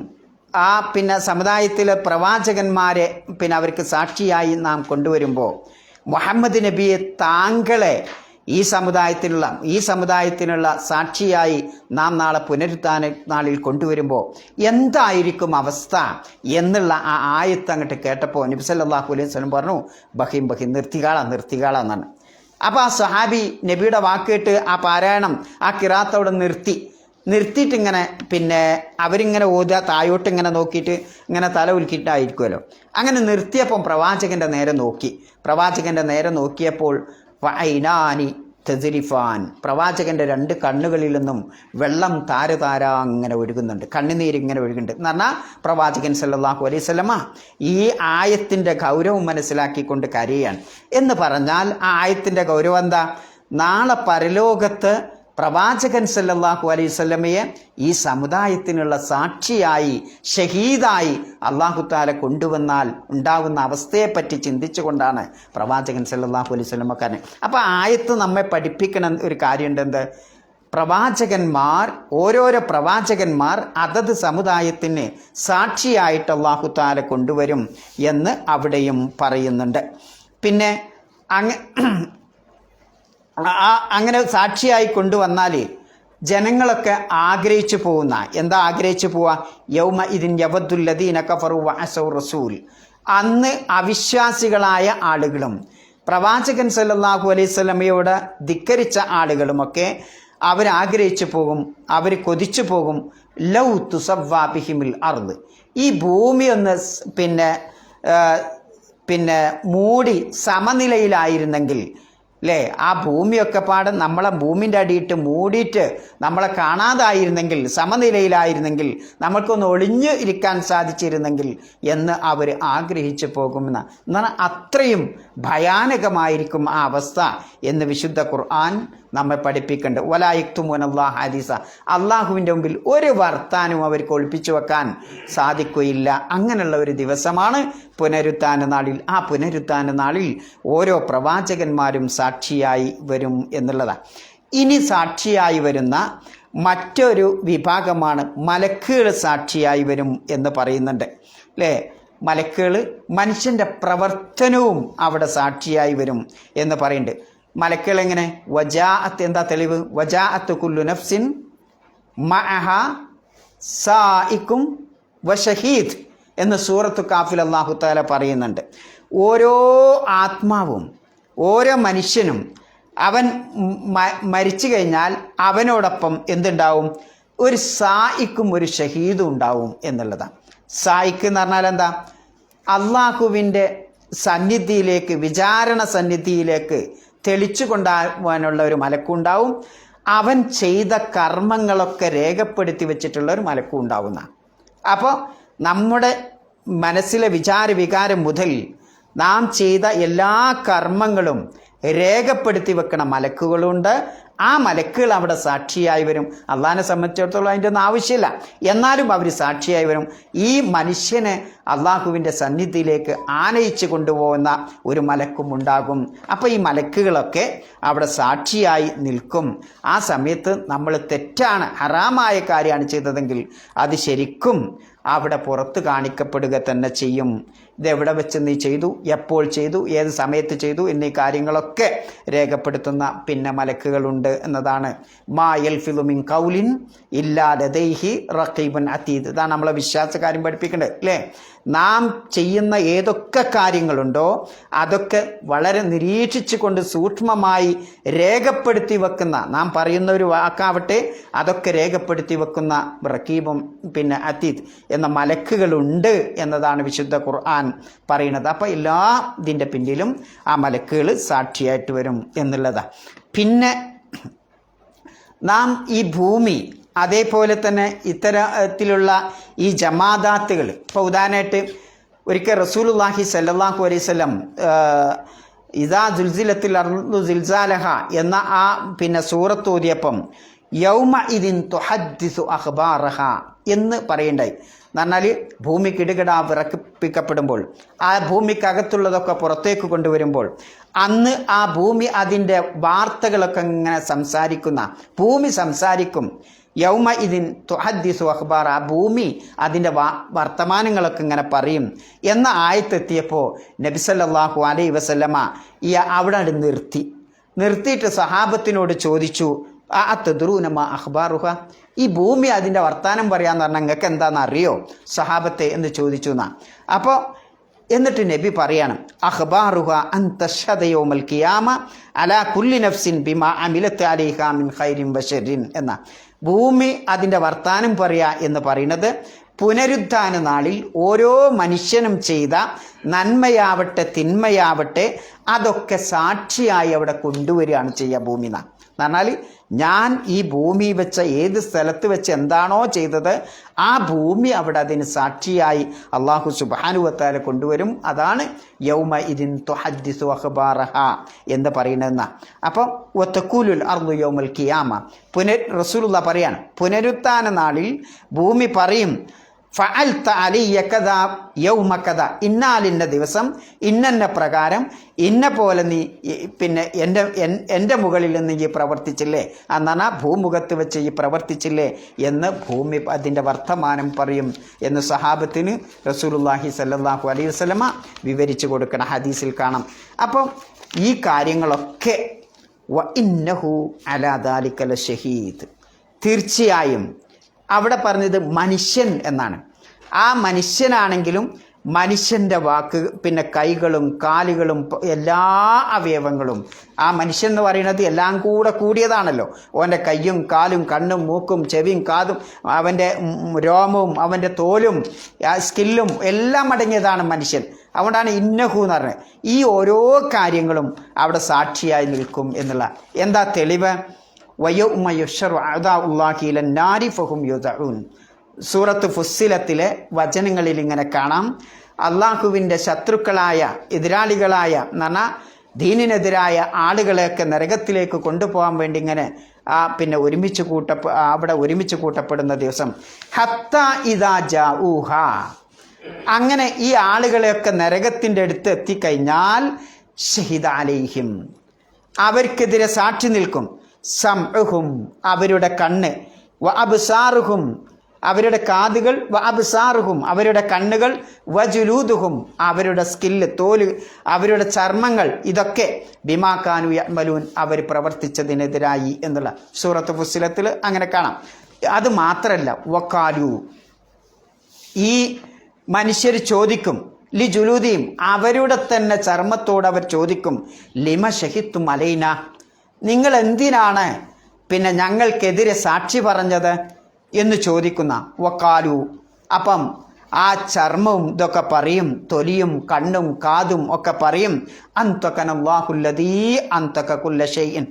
പിന്നെ സമുദായത്തിലെ പ്രവാചകന്മാരെ പിന്നെ അവർക്ക് സാക്ഷിയായി നാം കൊണ്ടുവരുമ്പോൾ മുഹമ്മദ് നബിയെ താങ്കളെ ഈ സമുദായത്തിനുള്ള സാക്ഷിയായി നാം നാളെ പുനരുത്ഥാന നാളിൽ കൊണ്ടുവരുമ്പോൾ എന്തായിരിക്കും അവസ്ഥ എന്നുള്ള ആ ആയത്ത് അങ്ങോട്ട് കേട്ടപ്പോൾ നബി സല്ലല്ലാഹു അലൈഹി വസല്ലം പറഞ്ഞു, ബഹിം നിർത്തികാള എന്നാണ്. അപ്പോൾ ആ സഹാബി നബിയുടെ വാക്കേട്ട് ആ പാരായണം ആ ഖിറാഅത്ത് നിർത്തിയിട്ടിങ്ങനെ പിന്നെ അവരിങ്ങനെ ഓതുക, താഴോട്ട് ഇങ്ങനെ നോക്കിയിട്ട് ഇങ്ങനെ തല ഉൽക്കിയിട്ടായിരിക്കുമല്ലോ. അങ്ങനെ നിർത്തിയപ്പം പ്രവാചകൻ്റെ നേരെ നോക്കിയപ്പോൾ വൈനാനി തെസിരിഫാൻ, പ്രവാചകൻ്റെ 2 കണ്ണുകളിൽ നിന്നും വെള്ളം താര അങ്ങനെ ഒഴുകുന്നുണ്ട്, കണ്ണുനീരിങ്ങനെ ഒഴുകുന്നുണ്ട്. എന്ന് പറഞ്ഞാൽ പ്രവാചകൻ സല്ലല്ലാഹു അലൈഹി വസല്ലമ ഈ ആയത്തിൻ്റെ ഗൗരവം മനസ്സിലാക്കിക്കൊണ്ട് കരയാണ്. എന്ന് പറഞ്ഞാൽ ആ ആയത്തിൻ്റെ ഗൗരവം എന്താ? നാളെ പരലോകത്ത് പ്രവാചകൻ സല്ലല്ലാഹു അലൈഹി വസല്ലമയെ ഈ സമുദായത്തിനുള്ള സാക്ഷിയായി ഷഹീദായി അല്ലാഹു തആല കൊണ്ടുവന്നാൽ ഉണ്ടാകുന്ന അവസ്ഥയെപ്പറ്റി ചിന്തിച്ചുകൊണ്ടാണ് പ്രവാചകൻ സല്ലല്ലാഹു അലൈഹി വസല്ലമ പറഞ്ഞത്. അപ്പോൾ ആയത്ത് നമ്മെ പഠിപ്പിക്കണ ഒരു കാര്യമുണ്ട്. എന്ത്? ഓരോരോ പ്രവാചകന്മാർ അതത് സമുദായത്തിന് സാക്ഷിയായിട്ട് അല്ലാഹു തആല കൊണ്ടുവരും എന്ന് അവിടെയും പറയുന്നുണ്ട്. പിന്നെ അങ്ങനെ സാക്ഷിയായി കൊണ്ടുവന്നാൽ ജനങ്ങളൊക്കെ ആഗ്രഹിച്ചു പോകുന്ന ആഗ്രഹിച്ചു പോവുക? യൗമ ഇതിൻ യവദ്ദുല്ലദീന കഫറു വഅസൗ റസൂൽ, അന്ന് അവിശ്വാസികളായ ആളുകളും പ്രവാചകൻ സല്ലല്ലാഹു അലൈഹി വസല്ലമയോട് ധിക്കരിച്ച ആളുകളുമൊക്കെ അവരാഗ്രഹിച്ചു പോകും, അവർ കൊതിച്ചു പോകും. ലൗ തുസവ്വാ ബിഹിമിൽ അർദ്, ഈ ഭൂമി ഒന്ന് പിന്നെ മൂടി സമനിലയിലായിരുന്നെങ്കിൽ അല്ലേ, ആ ഭൂമിയൊക്കെ നമ്മളെ ഭൂമിൻ്റെ അടിയിട്ട് മൂടിയിട്ട് നമ്മളെ കാണാതായിരുന്നെങ്കിൽ, സമനിലയിലായിരുന്നെങ്കിൽ, നമ്മൾക്കൊന്ന് ഒളിഞ്ഞു ഇരിക്കാൻ സാധിച്ചിരുന്നെങ്കിൽ എന്ന് അവർ ആഗ്രഹിച്ചു പോകുമെന്ന്. എന്നാൽ അത്രയും ഭയാനകമായിരിക്കും ആ അവസ്ഥ എന്ന് വിശുദ്ധ ഖുർആൻ നമ്മെ പഠിപ്പിക്കുന്നുണ്ട്. വലാ യക്തുമൂന അല്ലാഹ ഹദീസ, അള്ളാഹുവിൻ്റെ മുമ്പിൽ ഒരു വർത്താനവും അവർക്ക് ഒളിപ്പിച്ചു വെക്കാൻ സാധിക്കുകയില്ല. അങ്ങനെയുള്ള ഒരു ദിവസമാണ് പുനരുത്ഥാന നാളിൽ. ആ പുനരുത്ഥാന നാളിൽ ഓരോ പ്രവാചകന്മാരും സാക്ഷിയായി വരും എന്നുള്ളതാണ്. ഇനി സാക്ഷിയായി വരുന്ന മറ്റൊരു വിഭാഗമാണ് മലക്കുകൾ സാക്ഷിയായി വരും എന്ന് പറയുന്നുണ്ട് അല്ലേ. മലക്കുകൾ മനുഷ്യൻ്റെ പ്രവർത്തനവും അവിടെ സാക്ഷിയായി വരും എന്ന് പറയുന്നുണ്ട്. മലക്കുകൾ എങ്ങനെ? വജാഅത്ത്, എന്താ തെളിവ്? വജാഅത്ത് കുല്ലു നഫ്സിൻ മഅഹ സായിക്കും വഷഹീദ് എന്ന് സൂറത്തു കാഫിൽ അല്ലാഹു തആല പറയുന്നുണ്ട്. ഓരോ ആത്മാവും, ഓരോ മനുഷ്യനും അവൻ മരിച്ചു കഴിഞ്ഞാൽ അവനോടൊപ്പം എന്തുണ്ടാവും? ഒരു സായിക്കും ഒരു ഷഹീദും ഉണ്ടാവും എന്നുള്ളതാണ്. സായിക്ക് എന്ന് പറഞ്ഞാൽ എന്താ? അള്ളാഹുവിൻ്റെ സന്നിധിയിലേക്ക്, വിചാരണ സന്നിധിയിലേക്ക് തെളിച്ചു കൊണ്ടുപോകാനുള്ള ഒരു മലക്കുണ്ടാവും. അവൻ ചെയ്ത കർമ്മങ്ങളൊക്കെ രേഖപ്പെടുത്തി വെച്ചിട്ടുള്ള ഒരു മലക്കും ഉണ്ടാവുന്ന. അപ്പോൾ നമ്മുടെ മനസ്സിലെ വികാരം മുതൽ നാം ചെയ്ത എല്ലാ കർമ്മങ്ങളും രേഖപ്പെടുത്തി വെക്കണ മലക്കുകളുണ്ട്. ആ മലക്കുകൾ അവിടെ സാക്ഷിയായി വരും. അള്ളാഹിനെ സംബന്ധിച്ചിടത്തോളം അതിൻ്റെ ഒന്നും ആവശ്യമില്ല, എന്നാലും അവർ സാക്ഷിയായി വരും. ഈ മനുഷ്യനെ അള്ളാഹുവിൻ്റെ സന്നിധിയിലേക്ക് ആനയിച്ച് കൊണ്ടുപോകുന്ന ഒരു മലക്കും ഉണ്ടാകും. അപ്പോൾ ഈ മലക്കുകളൊക്കെ അവിടെ സാക്ഷിയായി നിൽക്കും. ആ സമയത്ത് നമ്മൾ തെറ്റാണ്, ഹറാമായ കാര്യമാണ് ചെയ്തതെങ്കിൽ അത് ശരിക്കും അവിടെ പുറത്ത് കാണിക്കപ്പെടുക തന്നെ ചെയ്യും. ഇതെവിടെ വെച്ച് നീ ചെയ്തു, എപ്പോൾ ചെയ്തു, ഏത് സമയത്ത് ചെയ്തു എന്നീ കാര്യങ്ങളൊക്കെ രേഖപ്പെടുത്തുന്ന പിന്നെ മലക്കുകളുണ്ട് എന്നതാണ്. മാ യൽഫിദു മിൻ ഖൗലിൻ ഇല്ലാ ലദൈഹി റഖീബുൻ അതീദ്. ഇതാണ് നമ്മളെ വിശ്വാസകാര്യം പഠിപ്പിക്കേണ്ടത് അല്ലേ. നാം ചെയ്യുന്ന ഏതൊക്കെ കാര്യങ്ങളുണ്ടോ അതൊക്കെ വളരെ നിരീക്ഷിച്ചു കൊണ്ട് സൂക്ഷ്മമായി രേഖപ്പെടുത്തി വെക്കുന്ന, നാം പറയുന്ന ഒരു വാക്കാവട്ടെ അതൊക്കെ രേഖപ്പെടുത്തി വെക്കുന്ന റഖീബും പിന്നെ അതീദ് എന്ന മലക്കുകളുണ്ട് എന്നതാണ് വിശുദ്ധ ഖുർആൻ പറയുന്നത്. അപ്പോൾ എല്ലാ ഇതിൻ്റെ പിന്നിലും ആ മലക്കുകൾ സാക്ഷിയായിട്ട് വരും എന്നുള്ളതാണ്. പിന്നെ നാം ഈ ഭൂമി, അതേപോലെ തന്നെ ഇത്തരത്തിലുള്ള ഈ ജമാദാത്തുകൾ, ഇപ്പോൾ ഉദാഹരണമായിട്ട് ഒരിക്കൽ റസൂലുള്ളാഹി സ്വല്ലല്ലാഹു അലൈഹി വസല്ലം ഇദാ സുൽസിലത്തിൽ അർളു സിൽസാലഹ എന്ന ആ പിന്നെ സൂറത്ത് ഓതിയപ്പം യൗമ ഇദിൻ തുഹദ്ദിസു അഖ്ബാറഹ എന്ന് പറയണ്ടായി. എന്ന് പറഞ്ഞാൽ ഭൂമി കിടുകിട വിറപ്പിക്കപ്പെടുമ്പോൾ, ആ ഭൂമിക്കകത്തുള്ളതൊക്കെ പുറത്തേക്ക് കൊണ്ടുവരുമ്പോൾ അന്ന് ആ ഭൂമി അതിൻ്റെ വാർത്തകളൊക്കെ ഇങ്ങനെ സംസാരിക്കുന്ന, ഭൂമി സംസാരിക്കും. യൗമ ഇതിൻ തുഹദ്ദിസു അഖ്ബാറ, ആ ഭൂമി അതിൻ്റെ വർത്തമാനങ്ങളൊക്കെ ഇങ്ങനെ പറയും എന്ന ആയത്തെത്തിയപ്പോൾ നബി സല്ലല്ലാഹു അലൈഹി വസല്ലമ അവിടെ നിർത്തിയിട്ട് സഹാബത്തിനോട് ചോദിച്ചു, അത്തദ്റൂന മാ അഖ്ബാറുഹ, ഈ ഭൂമി അതിൻ്റെ വർത്താനം പറയാന്ന് പറഞ്ഞാൽ നിങ്ങൾക്ക് എന്താണെന്ന് അറിയോ സഹാബത്തെ എന്ന് ചോദിച്ചു എന്നാ. അപ്പോൾ എന്നിട്ട് നബി പറയാണ്, അഖ്ബാറുഹ അൻ തശ്ഹദ യൗമൽ ഖിയാമ അലാ കുല്ലി നഫ്സിൻ ബിമാ അമിലത് അലൈഹാ മിൻ ഖൈരിൻ വശരിൻ എന്ന. ഭൂമി അതിൻ്റെ വർത്താനം പറയാ എന്ന് പറയുന്നത് പുനരുത്ഥാന നാളിൽ ഓരോ മനുഷ്യനും ചെയ്ത നന്മയാവട്ടെ തിന്മയാവട്ടെ അതൊക്കെ സാക്ഷിയായി അവിടെ കൊണ്ടുവരികയാണ് ചെയ്യുക ഭൂമി എന്നാണ്. പറഞ്ഞാൽ ഞാൻ ഈ ഭൂമി വെച്ച ഏത് സ്ഥലത്ത് വെച്ച് എന്താണോ ചെയ്തത് ആ ഭൂമി അവിടെ അതിന് സാക്ഷിയായി അള്ളാഹു സുബ്ഹാനഹു വ തആല കൊണ്ടുവരും. അതാണ് യൗമ ഇദിൻ തുഹദ്ദിസു അഖ്ബാറഹ എന്ന് പറയുന്നതെന്ന. അപ്പം വതഖൂലുൽ അർളു യൗമൽ ഖിയാമ, റസൂലുള്ളാഹി പറയാണ് പുനരുത്ഥാന നാളിൽ ഭൂമി പറയും, ഫഅൽത അലയ്യ കദാ യൗമ കദാ, ഇന്നാലിന്ന ദിവസം ഇന്നെന്ന പ്രകാരം ഇന്ന പോലെ നീ പിന്നെ എൻ്റെ മുകളിൽ നിന്ന് ഈ പ്രവർത്തിച്ചില്ലേ, എന്നാണ് ഭൂമുഖത്ത് വെച്ച് ഈ പ്രവർത്തിച്ചില്ലേ എന്ന് ഭൂമി അതിൻ്റെ വർത്തമാനം പറയും എന്ന് സഹാബത്തിന് റസൂലുള്ളാഹി സ്വല്ലല്ലാഹു അലൈഹി വസല്ലമ വിവരിച്ചു കൊടുക്കണം, ഹദീസിൽ കാണാം. അപ്പം ഈ കാര്യങ്ങളൊക്കെ വ ഇന്നഹു അലാ ദാലിക ലശഹീദ്, തീർച്ചയായും അവിടെ പറഞ്ഞത് മനുഷ്യൻ എന്നാണ്. ആ മനുഷ്യനാണെങ്കിലും മനുഷ്യൻ്റെ വാക്ക്, പിന്നെ കൈകളും കാലുകളും എല്ലാ അവയവങ്ങളും, ആ മനുഷ്യൻ എന്ന് പറയുന്നത് എല്ലാം കൂടിയതാണല്ലോ. അവൻ്റെ കയ്യും കാലും കണ്ണും മൂക്കും ചെവിയും കാതും അവൻ്റെ രോമവും അവൻ്റെ തോലും സ്കില്ലും എല്ലാം അടങ്ങിയതാണ് മനുഷ്യൻ. അതുകൊണ്ടാണ് ഇന്നഹു എന്ന് പറഞ്ഞത്. ഈ ഓരോ കാര്യങ്ങളും അവിടെ സാക്ഷിയായി നിൽക്കും എന്നുള്ള. എന്താ തെളിവ്? വയൗമ യുഹ്ശറു അഅദാഉല്ലാഹി ഇലൻ നാരി ഫഹും യുദഊൻ. സൂറത്ത് ഫുസ്സിലത്തിലെ വചനങ്ങളിൽ ഇങ്ങനെ കാണാം, അള്ളാഹുവിൻ്റെ ശത്രുക്കളായ എതിരാളികളായ എന്ന് പറഞ്ഞാൽ ദീനിനെതിരായ ആളുകളെയൊക്കെ നരകത്തിലേക്ക് കൊണ്ടുപോകാൻ വേണ്ടി ഇങ്ങനെ പിന്നെ അവിടെ ഒരുമിച്ച് കൂട്ടപ്പെടുന്ന ദിവസം ഹത്ത ഇദാ ജാഊഹ, അങ്ങനെ ഈ ആളുകളെയൊക്കെ നരകത്തിൻ്റെ അടുത്ത് എത്തിക്കഴിഞ്ഞാൽ ഷഹിദ അലൈഹിം, അവർക്കെതിരെ സാക്ഷി നിൽക്കും, സംഉഹും അവരുടെ കണ്ണ്, വ അബ്സാറുഹും അവരുടെ കാതുകൾ, വ അബ്സാറുഹും അവരുടെ കണ്ണുകൾ, വ ജുലൂദുഹും അവരുടെ സ്കില്ല് തോല്, അവരുടെ ചർമ്മങ്ങൾ, ഇതൊക്കെ ബിമാക്കാനു യഅ്മലൂൻ അവർ പ്രവർത്തിച്ചതിനെതിരായി എന്നുള്ള സൂറത്ത് ഫുസ്സിലത്തിൽ അങ്ങനെ കാണാം. അത് മാത്രമല്ല, വക്കാലു ഈ മനുഷ്യർ ചോദിക്കും, ലി ജുലൂദിയും അവരുടെ തന്നെ ചർമ്മത്തോട് അവർ ചോദിക്കും, ലിമ ഷഹിത്തും അലൈന, നിങ്ങൾ എന്തിനാണ് പിന്നെ ഞങ്ങൾക്കെതിരെ സാക്ഷി പറഞ്ഞത് എന്ന് ചോദിക്കുന്ന. വക്കാലു അപ്പം ആ ചർമ്മവും ഇതൊക്കെ പറയും, തൊലിയും കണ്ണും കാതും ഒക്കെ പറയും, അന്തകനല്ലാഹുല്ലദീ അന്തക കുല്ല ഷൈഇൻ,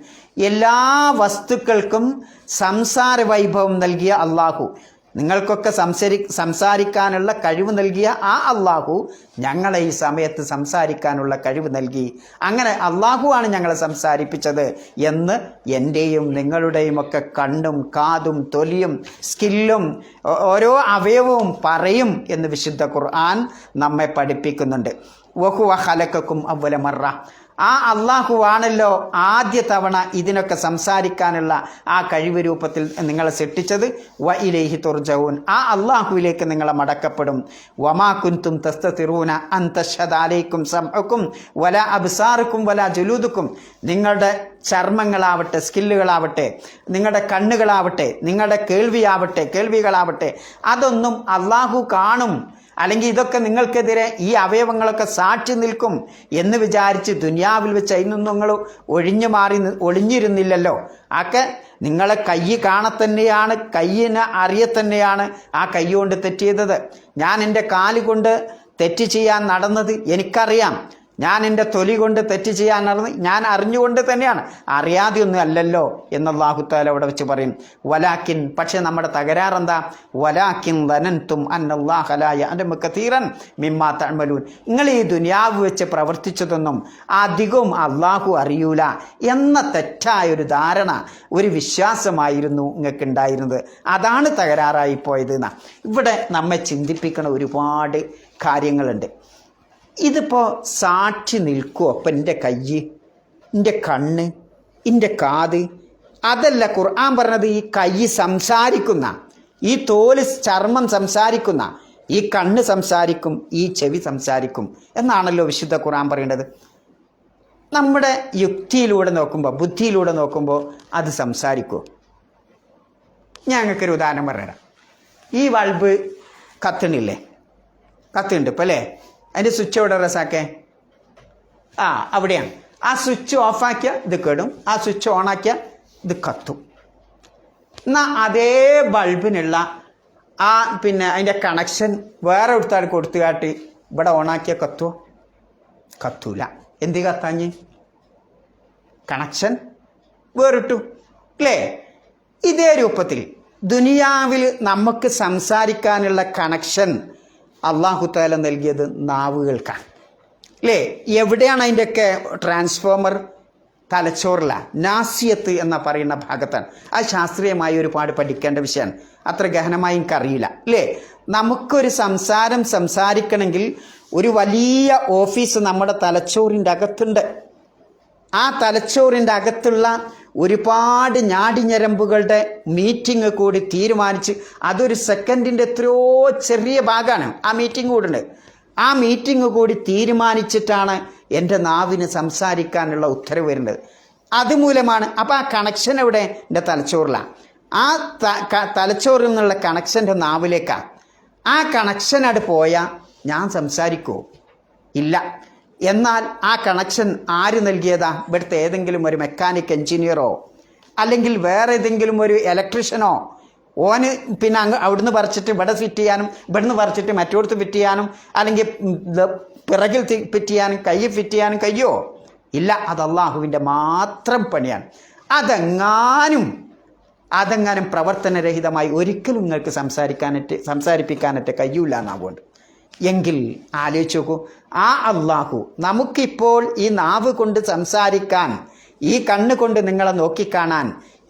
എല്ലാ വസ്തുക്കൾക്കും സംസാര വൈഭവം നൽകിയ അള്ളാഹു, നിങ്ങൾക്കൊക്കെ സംസാരിക്കാനുള്ള കഴിവ് നൽകിയ ആ അള്ളാഹു ഞങ്ങളെ ഈ സമയത്ത് സംസാരിക്കാനുള്ള കഴിവ് നൽകി. അങ്ങനെ അള്ളാഹുവാണ് ഞങ്ങളെ സംസാരിപ്പിച്ചത് എന്ന് എൻ്റെയും നിങ്ങളുടെയും ഒക്കെ കണ്ണും കാതും തൊലിയും സ്കില്ലും ഓരോ അവയവവും പറയും എന്ന് വിശുദ്ധ ഖുർആൻ നമ്മെ പഠിപ്പിക്കുന്നുണ്ട്. വഹുവ ഖലഖക്കും അവ്വല മറ, ആ അള്ളാഹുവാണല്ലോ ആദ്യ തവണ ഇതിനൊക്കെ സംസാരിക്കാനുള്ള ആ കഴിവ് രൂപത്തിൽ നിങ്ങളെ സൃഷ്ടിച്ചത്. വ ഇലൈഹി തുർജഊൻ, ആ അള്ളാഹുവിലേക്ക് നിങ്ങളെ മടക്കപ്പെടും. വമാ കുൻതും തസ്തതിറൂന അൻ തശ്ഹദ അലൈക്കും സംഉക്കും വലാ അബ്സാറുക്കും വലാ ജുലൂദുക്കും, നിങ്ങളുടെ ചർമ്മങ്ങളാവട്ടെ, സ്കില്ലുകളാവട്ടെ, നിങ്ങളുടെ കണ്ണുകളാവട്ടെ, നിങ്ങളുടെ കേൾവികളാവട്ടെ, അതൊന്നും അള്ളാഹു കാണും, അല്ലെങ്കിൽ ഇതൊക്കെ നിങ്ങൾക്കെതിരെ ഈ അവയവങ്ങളൊക്കെ സാക്ഷി നിൽക്കും എന്ന് വിചാരിച്ച് ദുനിയാവിൽ വെച്ച് അതിനൊന്നും നിങ്ങൾ ഒളിഞ്ഞിരുന്നില്ലല്ലോ. ആക്കെ നിങ്ങളെ കൈ കാണത്തന്നെയാണ്, കയ്യിന് അറിയത്തന്നെയാണ് ആ കൈ കൊണ്ട് തെറ്റ് ചെയ്തത്. ഞാൻ എൻ്റെ കാല് കൊണ്ട് തെറ്റ് ചെയ്യാൻ നടന്നത് എനിക്കറിയാം, ഞാൻ എൻ്റെ തൊലി കൊണ്ട് തെറ്റ് ചെയ്യാൻ നടന്നത് ഞാൻ അറിഞ്ഞുകൊണ്ട് തന്നെയാണ്, അറിയാതെയൊന്നും അല്ലല്ലോ എന്ന് അല്ലാഹു തആല അവിടെ വെച്ച് പറയും. വലാക്കിൻ, പക്ഷെ നമ്മുടെ തകരാറെന്താ? വലാക്കിൻ ദനൻതും അന്നല്ലാഹ ലാ യഅലമു കതീറൻ മിമ്മാ തഅമലൂൻ, നിങ്ങൾ ഈ ദുനിയാവ് വെച്ച് പ്രവർത്തിച്ചതൊന്നും അധികവും അള്ളാഹു അറിയൂല എന്ന തെറ്റായൊരു ധാരണ, ഒരു വിശ്വാസമായിരുന്നു നിങ്ങൾക്ക് ഉണ്ടായിരുന്നത്. അതാണ് തകരാറായി പോയത്. ഇവിടെ നമ്മെ ചിന്തിപ്പിക്കുന്ന ഒരുപാട് കാര്യങ്ങളുണ്ട്. ഇതിപ്പോൾ സാക്ഷി നിൽക്കുമോ? അപ്പം എൻ്റെ കൈ, എൻ്റെ കണ്ണ്, എൻ്റെ കാത്, അതല്ല ഖുർആൻ പറഞ്ഞത്. ഈ കൈ സംസാരിക്കുന്ന, ഈ തോല് ചർമ്മം സംസാരിക്കുന്ന, ഈ കണ്ണ് സംസാരിക്കും, ഈ ചെവി സംസാരിക്കും എന്നാണല്ലോ വിശുദ്ധ ഖുർആൻ പറയേണ്ടത്. നമ്മുടെ യുക്തിയിലൂടെ നോക്കുമ്പോൾ, ബുദ്ധിയിലൂടെ നോക്കുമ്പോൾ അത് സംസാരിക്കുമോ? ഞങ്ങൾക്കൊരു ഉദാഹരണം പറഞ്ഞുതരാം. ഈ ബൾബ് കത്തണില്ലേ? കത്തുന്നുണ്ട് ഇപ്പം അല്ലേ? അതിൻ്റെ സ്വിച്ച് എവിടെ റസാക്കെ? അവിടെയാണ്. ആ സ്വിച്ച് ഓഫാക്കിയാൽ ഇത് കെടും, ആ സ്വിച്ച് ഓണാക്കിയാൽ ഇത് കത്തും. എന്നാൽ അതേ ബൾബിനുള്ള പിന്നെ അതിൻ്റെ കണക്ഷൻ വേറെ എടുത്താൽ കൊടുത്തുകാട്ടി ഇവിടെ ഓണാക്കിയാൽ കത്തുമോ? കത്തൂല. എന്ത് കത്താഞ്ഞ്? കണക്ഷൻ വേറിട്ടു അല്ലേ? ഇതേ രൂപത്തിൽ ദുനിയാവിൽ നമുക്ക് സംസാരിക്കാനുള്ള കണക്ഷൻ അല്ലാഹു തആല നൽകിയത് നാവുകൾക്കാണ് അല്ലേ? എവിടെയാണ് അതിൻ്റെയൊക്കെ ട്രാൻസ്ഫോമർ? തലച്ചോറിലാണ്, നാസിയത്ത് എന്ന പറയുന്ന ഭാഗത്താണ്. അത് ശാസ്ത്രീയമായി ഒരുപാട് പഠിക്കേണ്ട വിഷയമാണ്, അത്ര ഗഹനമായി എനിക്കറിയില്ല അല്ലേ? നമുക്കൊരു സംസാരിക്കണമെങ്കിൽ ഒരു വലിയ ഓഫീസ് നമ്മുടെ തലച്ചോറിൻ്റെ അകത്തുണ്ട്. ആ തലച്ചോറിൻ്റെ അകത്തുള്ള ഒരുപാട് ഞാടിഞരമ്പുകളുടെ മീറ്റിംഗ് കൂടി തീരുമാനിച്ച്, അതൊരു സെക്കൻഡിൻ്റെ എത്രയോ ചെറിയ ഭാഗമാണ് ആ മീറ്റിംഗ് കൂടുന്നത്. ആ മീറ്റിംഗ് കൂടി തീരുമാനിച്ചിട്ടാണ് എൻ്റെ നാവിന് സംസാരിക്കാനുള്ള ഉത്തരവ് വരുന്നത്. അതുമൂലമാണ്. അപ്പോൾ ആ കണക്ഷൻ എവിടെ? എൻ്റെ തലച്ചോറിലാണ്. ആ തലച്ചോറിൽ നിന്നുള്ള കണക്ഷൻ്റെ നാവിലേക്കാണ്. ആ കണക്ഷൻ അവിടെ പോയാൽ ഞാൻ സംസാരിക്കുമോ? ഇല്ല. എന്നാൽ ആ കണക്ഷൻ ആര് നൽകിയതാ? ഇവിടുത്തെ ഏതെങ്കിലും ഒരു മെക്കാനിക് എഞ്ചിനീയറോ അല്ലെങ്കിൽ വേറെ ഏതെങ്കിലും ഒരു ഇലക്ട്രീഷ്യനോ? ഓന് പിന്നെ അവിടുന്ന് പറിച്ചിട്ട് ഇവിടെ ഫിറ്റ് ചെയ്യാനും, ഇവിടുന്ന് പറിച്ചിട്ട് മറ്റോടത്ത് ഫിറ്റ് ചെയ്യാനും, അല്ലെങ്കിൽ പിറകിൽ ഫിറ്റ് ചെയ്യാനും, കൈ ഫിറ്റ് ചെയ്യാനും കഴിയുമോ? ഇല്ല. അത് അള്ളാഹുവിൻ്റെ മാത്രം പണിയാണ്. അതെങ്ങാനും പ്രവർത്തനരഹിതമായി ഒരിക്കലും നിങ്ങൾക്ക് സംസാരിപ്പിക്കാനായിട്ട് കഴിയൂല എന്നാവുകൊണ്ട്. എങ്കിൽ ആലോചിച്ച് നോക്കൂ, ആ അള്ളാഹു നമുക്കിപ്പോൾ ഈ നാവ് കൊണ്ട് സംസാരിക്കാൻ, ഈ കണ്ണ് കൊണ്ട് നിങ്ങളെ നോക്കിക്കാണാൻ,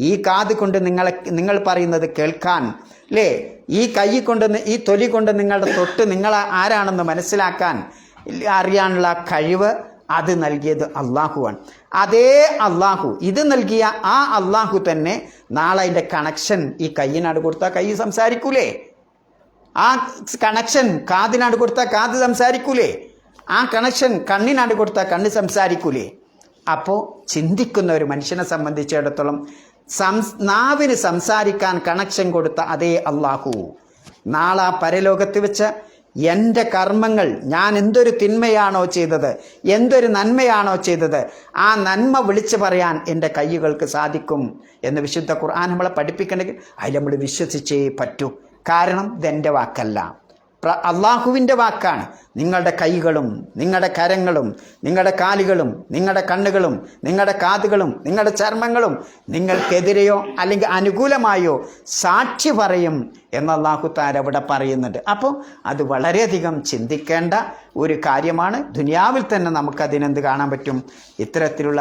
ഈ കാത് കൊണ്ട് നിങ്ങൾ പറയുന്നത് കേൾക്കാൻ, അല്ലേ, ഈ കൈ കൊണ്ട് ഈ തൊലി കൊണ്ട് നിങ്ങളുടെ തൊട്ട് നിങ്ങൾ ആരാണെന്ന് മനസ്സിലാക്കാൻ അറിയാനുള്ള കഴിവ് അത് നൽകിയത് അള്ളാഹുവാണ്. അതേ അള്ളാഹു, ഇത് നൽകിയ ആ അള്ളാഹു തന്നെ നാളെ അതിൻ്റെ കണക്ഷൻ ഈ കയ്യിനാട് കൊടുത്താൽ കൈ സംസാരിക്കൂലേ? ആ കണക്ഷൻ കാതിനാട് കൊടുത്താൽ കാത് സംസാരിക്കൂലേ? ആ കണക്ഷൻ കണ്ണിനാട് കൊടുത്താൽ കണ്ണ് സംസാരിക്കൂലേ? അപ്പോൾ ചിന്തിക്കുന്ന ഒരു മനുഷ്യനെ സംബന്ധിച്ചിടത്തോളം നാവിന് സംസാരിക്കാൻ കണക്ഷൻ കൊടുത്ത അതേ അള്ളാഹു നാളെ പരലോകത്ത് വെച്ച് എൻ്റെ കർമ്മങ്ങൾ, ഞാൻ എന്തൊരു തിന്മയാണോ ചെയ്തത്, എന്തൊരു നന്മയാണോ ചെയ്തത്, ആ നന്മ വിളിച്ചു പറയാൻ എൻ്റെ കൈകൾക്ക് സാധിക്കും എന്ന് വിശുദ്ധ ഖുർആൻ നമ്മളെ പഠിപ്പിക്കണമെങ്കിൽ അതിൽ നമ്മൾ വിശ്വസിച്ചേ പറ്റൂ. കാരണം ഇതെൻ്റെ വാക്കല്ല, അള്ളാഹുവിൻ്റെ വാക്കാണ്. നിങ്ങളുടെ കൈകളും നിങ്ങളുടെ കരങ്ങളും നിങ്ങളുടെ കാലുകളും നിങ്ങളുടെ കണ്ണുകളും നിങ്ങളുടെ കാതുകളും നിങ്ങളുടെ ചർമ്മങ്ങളും നിങ്ങൾക്കെതിരെയോ അല്ലെങ്കിൽ അനുകൂലമായോ സാക്ഷി പറയും എന്ന് അല്ലാഹു തആല അവിടെ പറയുന്നുണ്ട്. അപ്പോൾ അത് വളരെയധികം ചിന്തിക്കേണ്ട ഒരു കാര്യമാണ്. ദുനിയാവിൽ തന്നെ നമുക്കതിനെന്ത് കാണാൻ പറ്റും? ഇത്തരത്തിലുള്ള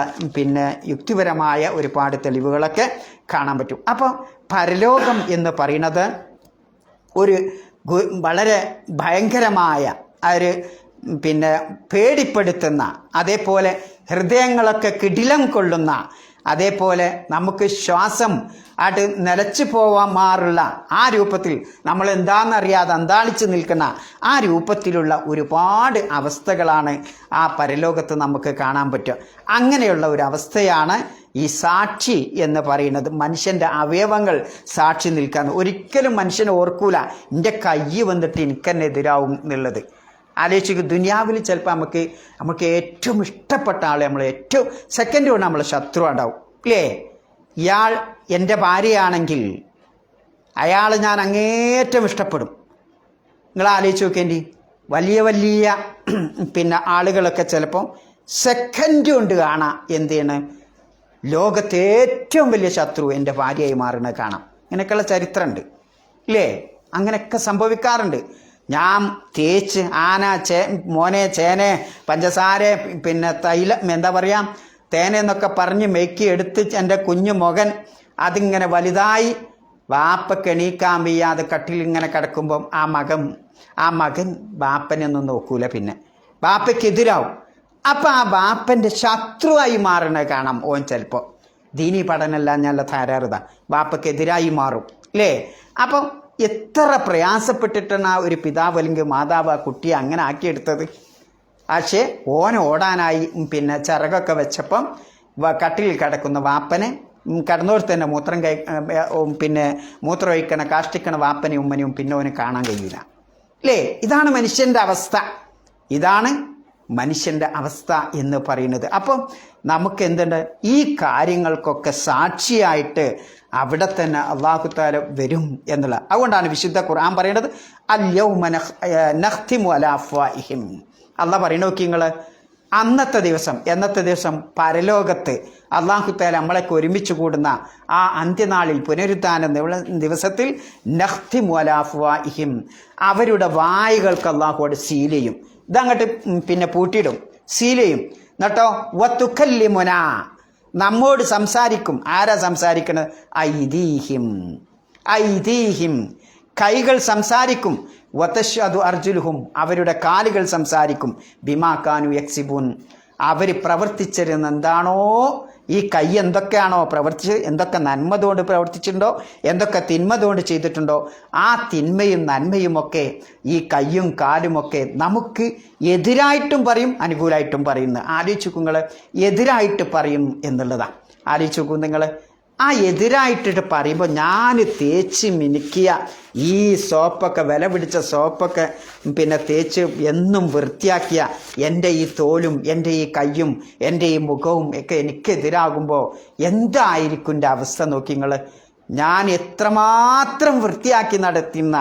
യുക്തിപരമായ ഒരുപാട് തെളിവുകളൊക്കെ കാണാൻ പറ്റും. അപ്പോൾ പരലോകം എന്ന് പറയുന്നത് ഒരു വളരെ ഭയങ്കരമായ ഒരു പേടിപ്പെടുത്തുന്ന, അതേപോലെ ഹൃദയങ്ങളൊക്കെ കിടിലം കൊള്ളുന്ന, അതേപോലെ നമുക്ക് ശ്വാസം ആയിട്ട് നിലച്ചു പോവാമാറുള്ള ആ രൂപത്തിൽ നമ്മൾ എന്താണെന്നറിയാതെ അന്താളിച്ച് നിൽക്കുന്ന ആ രൂപത്തിലുള്ള ഒരുപാട് അവസ്ഥകളാണ് ആ പരലോകത്ത് നമുക്ക് കാണാൻ പറ്റുക. അങ്ങനെയുള്ള ഒരു അവസ്ഥയാണ് ഈ സാക്ഷി എന്ന് പറയുന്നത്. മനുഷ്യൻ്റെ അവയവങ്ങൾ സാക്ഷി നിൽക്കാൻ ഒരിക്കലും മനുഷ്യൻ ഓർക്കൂല എൻ്റെ കൈ വന്നിട്ട് എനിക്കെന്നെ എതിരാവും എന്നുള്ളത്. ആലോചിക്കുക, ദുനിയാവിൽ ചിലപ്പോൾ നമുക്ക് ഏറ്റവും ഇഷ്ടപ്പെട്ട ആളെ നമ്മൾ ഏറ്റവും സെക്കൻഡ് കൊണ്ട് നമ്മളെ ശത്രു ഉണ്ടാവും, അല്ലേ? ഇയാൾ എൻ്റെ ഭാര്യയാണെങ്കിൽ അയാൾ ഞാൻ അങ്ങേറ്റം ഇഷ്ടപ്പെടും. നിങ്ങൾ ആലോചിച്ച് നോക്കേണ്ടി, വലിയ വലിയ ആളുകളൊക്കെ ചിലപ്പം സെക്കൻഡ് കൊണ്ട് കാണാം എന്ത് ചെയ്യണ ലോകത്തെ ഏറ്റവും വലിയ ശത്രു എൻ്റെ ഭാര്യയായി മാറുന്നത് കാണാം. ഇങ്ങനെയൊക്കെയുള്ള ചരിത്രമുണ്ട്, ഇല്ലേ? അങ്ങനെയൊക്കെ സംഭവിക്കാറുണ്ട്. ഞാൻ തേച്ച് മോനെ ചേനെ പഞ്ചസാര തൈലം എന്താ പറയുക തേനെന്നൊക്കെ പറഞ്ഞ് മെക്കി എടുത്ത് എൻ്റെ കുഞ്ഞു മകൻ അതിങ്ങനെ വലുതായി വാപ്പക്ക് എണീക്കാൻ വയ്യാതെ കട്ടിലിങ്ങനെ കിടക്കുമ്പം ആ മകൻ ബാപ്പനൊന്നും നോക്കൂല, പിന്നെ ബാപ്പയ്ക്കെതിരാവും. അപ്പം ആ ബാപ്പൻ്റെ ശത്രുവായി മാറണത് കാണാം. ഓൻ ചിലപ്പോൾ ദീനി പഠനമല്ല നല്ല ധാരാളത ബാപ്പയ്ക്കെതിരായി മാറും, അല്ലേ? അപ്പം എത്ര പ്രയാസപ്പെട്ടിട്ടാണ് ആ ഒരു പിതാവ് അല്ലെങ്കിൽ മാതാവ് ആ കുട്ടിയെ അങ്ങനെ ആക്കിയെടുത്തത്. പക്ഷേ ഓൻ ഓടാനായി ചിറകൊക്കെ വെച്ചപ്പം കട്ടിലിൽ കിടക്കുന്ന വാപ്പനെ കടന്നോട് തന്നെ മൂത്രമൊഴിക്കണ കാഷ്ടിക്കണ വാപ്പനെയും ഉമ്മനെയും പിന്നെ ഓന് കാണാൻ കഴിയില്ല, അല്ലേ? ഇതാണ് മനുഷ്യൻ്റെ അവസ്ഥ, ഇതാണ് മനുഷ്യൻ്റെ അവസ്ഥ എന്ന് പറയുന്നത്. അപ്പം നമുക്ക് എന്തുണ്ട്, ഈ കാര്യങ്ങൾക്കൊക്കെ സാക്ഷിയായിട്ട് അവിടെ തന്നെ അല്ലാഹു തആല വരും എന്നുള്ള. അതുകൊണ്ടാണ് വിശുദ്ധ ഖുർആൻ പറയുന്നത് അൽ-യൗമ നഖ്തിമു അലാ അഫ്വാഹിഹിം. അള്ളാഹ് പറയണ നോക്കി നിങ്ങൾ, എന്നത്തെ ദിവസം പരലോകത്ത് അല്ലാഹു തആല നമ്മളൊക്കെ ഒരുമിച്ച് കൂടുന്ന ആ അന്ത്യനാളിൽ പുനരുത്ഥാന ദിവസത്തിൽ നഖ്തിമു അലാ അഫ്വാഹിഹിം, അവരുടെ വായുകൾക്ക് അല്ലാഹുവോട് സീൽ ചെയ്യും. ഇതങ്ങോട്ട് പൂട്ടിയിടും, സീൽ ചെയ്യും. എന്നിട്ടോ വതുകല്ലിമുനാ, നമ്മോട് സംസാരിക്കും. ആരാ സംസാരിക്കുന്നത്? ഐദീഹിം, കൈകൾ സംസാരിക്കും. വതശ്ഹദു അർജുലുഹും, അവരുടെ കാലുകൾ സംസാരിക്കും. ബിമാ കാനു യക്സിബൂൻ, അവർ പ്രവർത്തിച്ചിരുന്ന എന്താണോ, ഈ കൈ എന്തൊക്കെയാണോ പ്രവർത്തിച്ചത്, എന്തൊക്കെ നന്മതുകൊണ്ട് പ്രവർത്തിച്ചിട്ടുണ്ടോ, എന്തൊക്കെ തിന്മതുകൊണ്ട് ചെയ്തിട്ടുണ്ടോ, ആ തിന്മയും നന്മയുമൊക്കെ ഈ കയ്യും കാലുമൊക്കെ നമുക്ക് എതിരായിട്ടും പറയും അനുകൂലമായിട്ടും പറയുന്നു. ആലോചിച്ചു നിങ്ങൾ, എതിരായിട്ട് പറയും എന്നുള്ളതാണ്. ആലോചിച്ച് നോക്കൂ നിങ്ങൾ, ആ എതിരായിട്ടിട്ട് പറയുമ്പോൾ ഞാൻ തേച്ച് മിനുക്കിയ ഈ സോപ്പൊക്കെ, വില പിടിച്ച സോപ്പൊക്കെ തേച്ച് എന്നും വൃത്തിയാക്കിയ എൻ്റെ ഈ തോലും എൻ്റെ ഈ കയ്യും എൻ്റെ ഈ മുഖവും ഒക്കെ എനിക്കെതിരാകുമ്പോൾ എന്തായിരിക്കും എൻ്റെ അവസ്ഥ നോക്കി നിങ്ങൾ. ഞാൻ എത്രമാത്രം വൃത്തിയാക്കി നടത്തുന്ന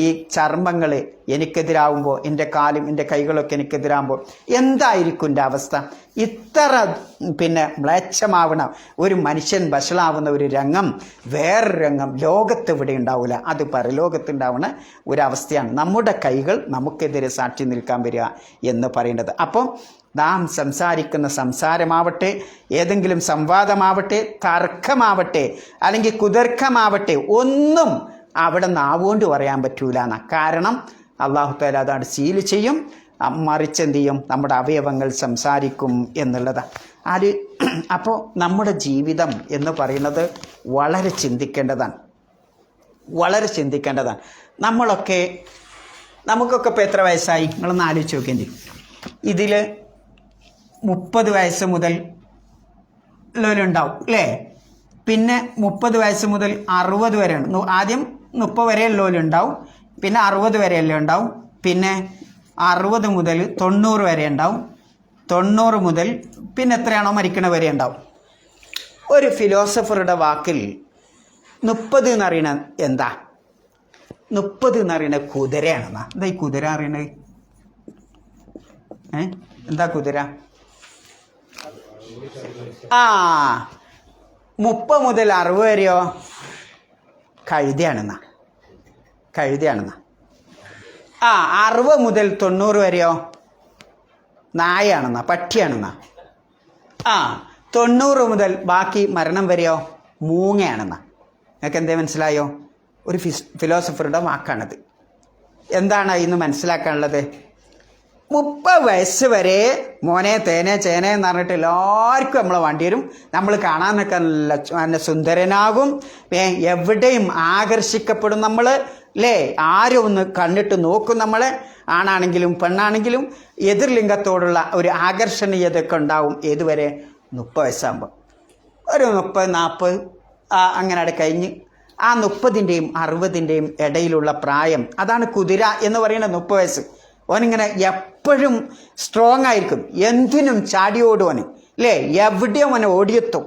ഈ ചർമ്മങ്ങൾ എനിക്കെതിരാവുമ്പോൾ, എൻ്റെ കാലും എൻ്റെ കൈകളൊക്കെ എനിക്കെതിരാകുമ്പോൾ എന്തായിരിക്കും എൻ്റെ അവസ്ഥ? ഇത്ര മ്ലേച്ഛമാവണ ഒരു മനുഷ്യൻ വഷളാവുന്ന ഒരു രംഗം, വേറൊരു രംഗം ലോകത്തെവിടെ ഉണ്ടാവില്ല. അത് പരലോകത്തുണ്ടാവുന്ന ഒരവസ്ഥയാണ്. നമ്മുടെ കൈകൾ നമുക്കെതിരെ സാക്ഷി നിൽക്കാൻ വരിക എന്ന് പറയുന്നത്. അപ്പം നാം സംസാരിക്കുന്ന സംസാരമാവട്ടെ, ഏതെങ്കിലും സംവാദമാവട്ടെ, തർക്കമാവട്ടെ, അല്ലെങ്കിൽ കുതർക്കമാവട്ടെ, ഒന്നും അവിടെ നാവുകൊണ്ട് പറയാൻ പറ്റൂല എന്നാ. കാരണം അള്ളാഹു തആല അതാണ് സീൽ ചെയ്യും, മറിച്ചെന്ത് ചെയ്യും? നമ്മുടെ അവയവങ്ങൾ സംസാരിക്കും എന്നുള്ളതാണ്. അപ്പോൾ നമ്മുടെ ജീവിതം എന്ന് പറയുന്നത് വളരെ ചിന്തിക്കേണ്ടതാണ്, വളരെ ചിന്തിക്കേണ്ടതാണ്. നമുക്കൊക്കെ ഇപ്പോൾ എത്ര വയസ്സായി? നിങ്ങളൊന്ന് ആലോചിച്ച് നോക്കേണ്ടി. ഇതിൽ 30 വയസ്സ് മുതൽ ഉള്ളവരുണ്ടാവും അല്ലേ? പിന്നെ 30 വയസ്സ് മുതൽ 60 വരെ ഉണ്ട്. ആദ്യം 30 വരെ ഉള്ളവരുണ്ടാവും, പിന്നെ 60 വരെയല്ലേ ഉണ്ടാവും, പിന്നെ 60 മുതൽ 90 വരെ ഉണ്ടാവും, 90 മുതൽ പിന്നെ എത്രയാണോ മരിക്കണ വരെ ഉണ്ടാവും. ഒരു ഫിലോസഫറുടെ വാക്കിൽ 30 എന്ന് പറയുന്നത് എന്താ? 30 എന്ന് പറയുന്നത് കുതിരയാണെന്നാ. എന്താ ഈ കുതിര അറിയണത്? എന്താ കുതിര? 30 മുതൽ 60 വരെയോ കഴുതയാണെന്നാ. 60 മുതൽ 90 വരെയോ നായാണെന്നാ, പട്ടിയാണെന്നാ. 90 മുതൽ ബാക്കി മരണം വരെയോ മൂങ്ങയാണെന്നാ. നിങ്ങൾക്ക് എന്തേ മനസ്സിലായോ? ഒരു ഫിലോസഫറുടെ വാക്കാണത്. എന്താണ് ഇന്ന് മനസ്സിലാക്കാനുള്ളത്? 30 വയസ്സ് വരെ മോനെ തേനെ ചേനെ എന്ന് പറഞ്ഞിട്ട് എല്ലാവർക്കും നമ്മൾ വേണ്ടി വരും. നമ്മൾ കാണാനൊക്കെ നല്ല സുന്ദരനാകും, എവിടെയും ആകർഷിക്കപ്പെടും നമ്മൾ അല്ലേ? ആരും ഒന്ന് കണ്ടിട്ട് നോക്കും നമ്മളെ. ആണാണെങ്കിലും പെണ്ണാണെങ്കിലും എതിർലിംഗത്തോടുള്ള ഒരു ആകർഷണീയതൊക്കെ ഉണ്ടാവും. ഏതുവരെ? 30 വയസ്സാകുമ്പോൾ. ഒരു 30-40 അങ്ങനെ അവിടെ കഴിഞ്ഞ് ആ 30-ൻ്റെയും 60-ൻ്റെയും ഇടയിലുള്ള പ്രായം, അതാണ് കുതിര എന്ന് പറയുന്നത്. 30 വയസ്സ് ഓനിങ്ങനെ എപ്പോഴും സ്ട്രോങ് ആയിരിക്കും, എന്തിനും ചാടിയോടുവന് അല്ലേ? എവിടെയും അവനെ ഓടിയെത്തും.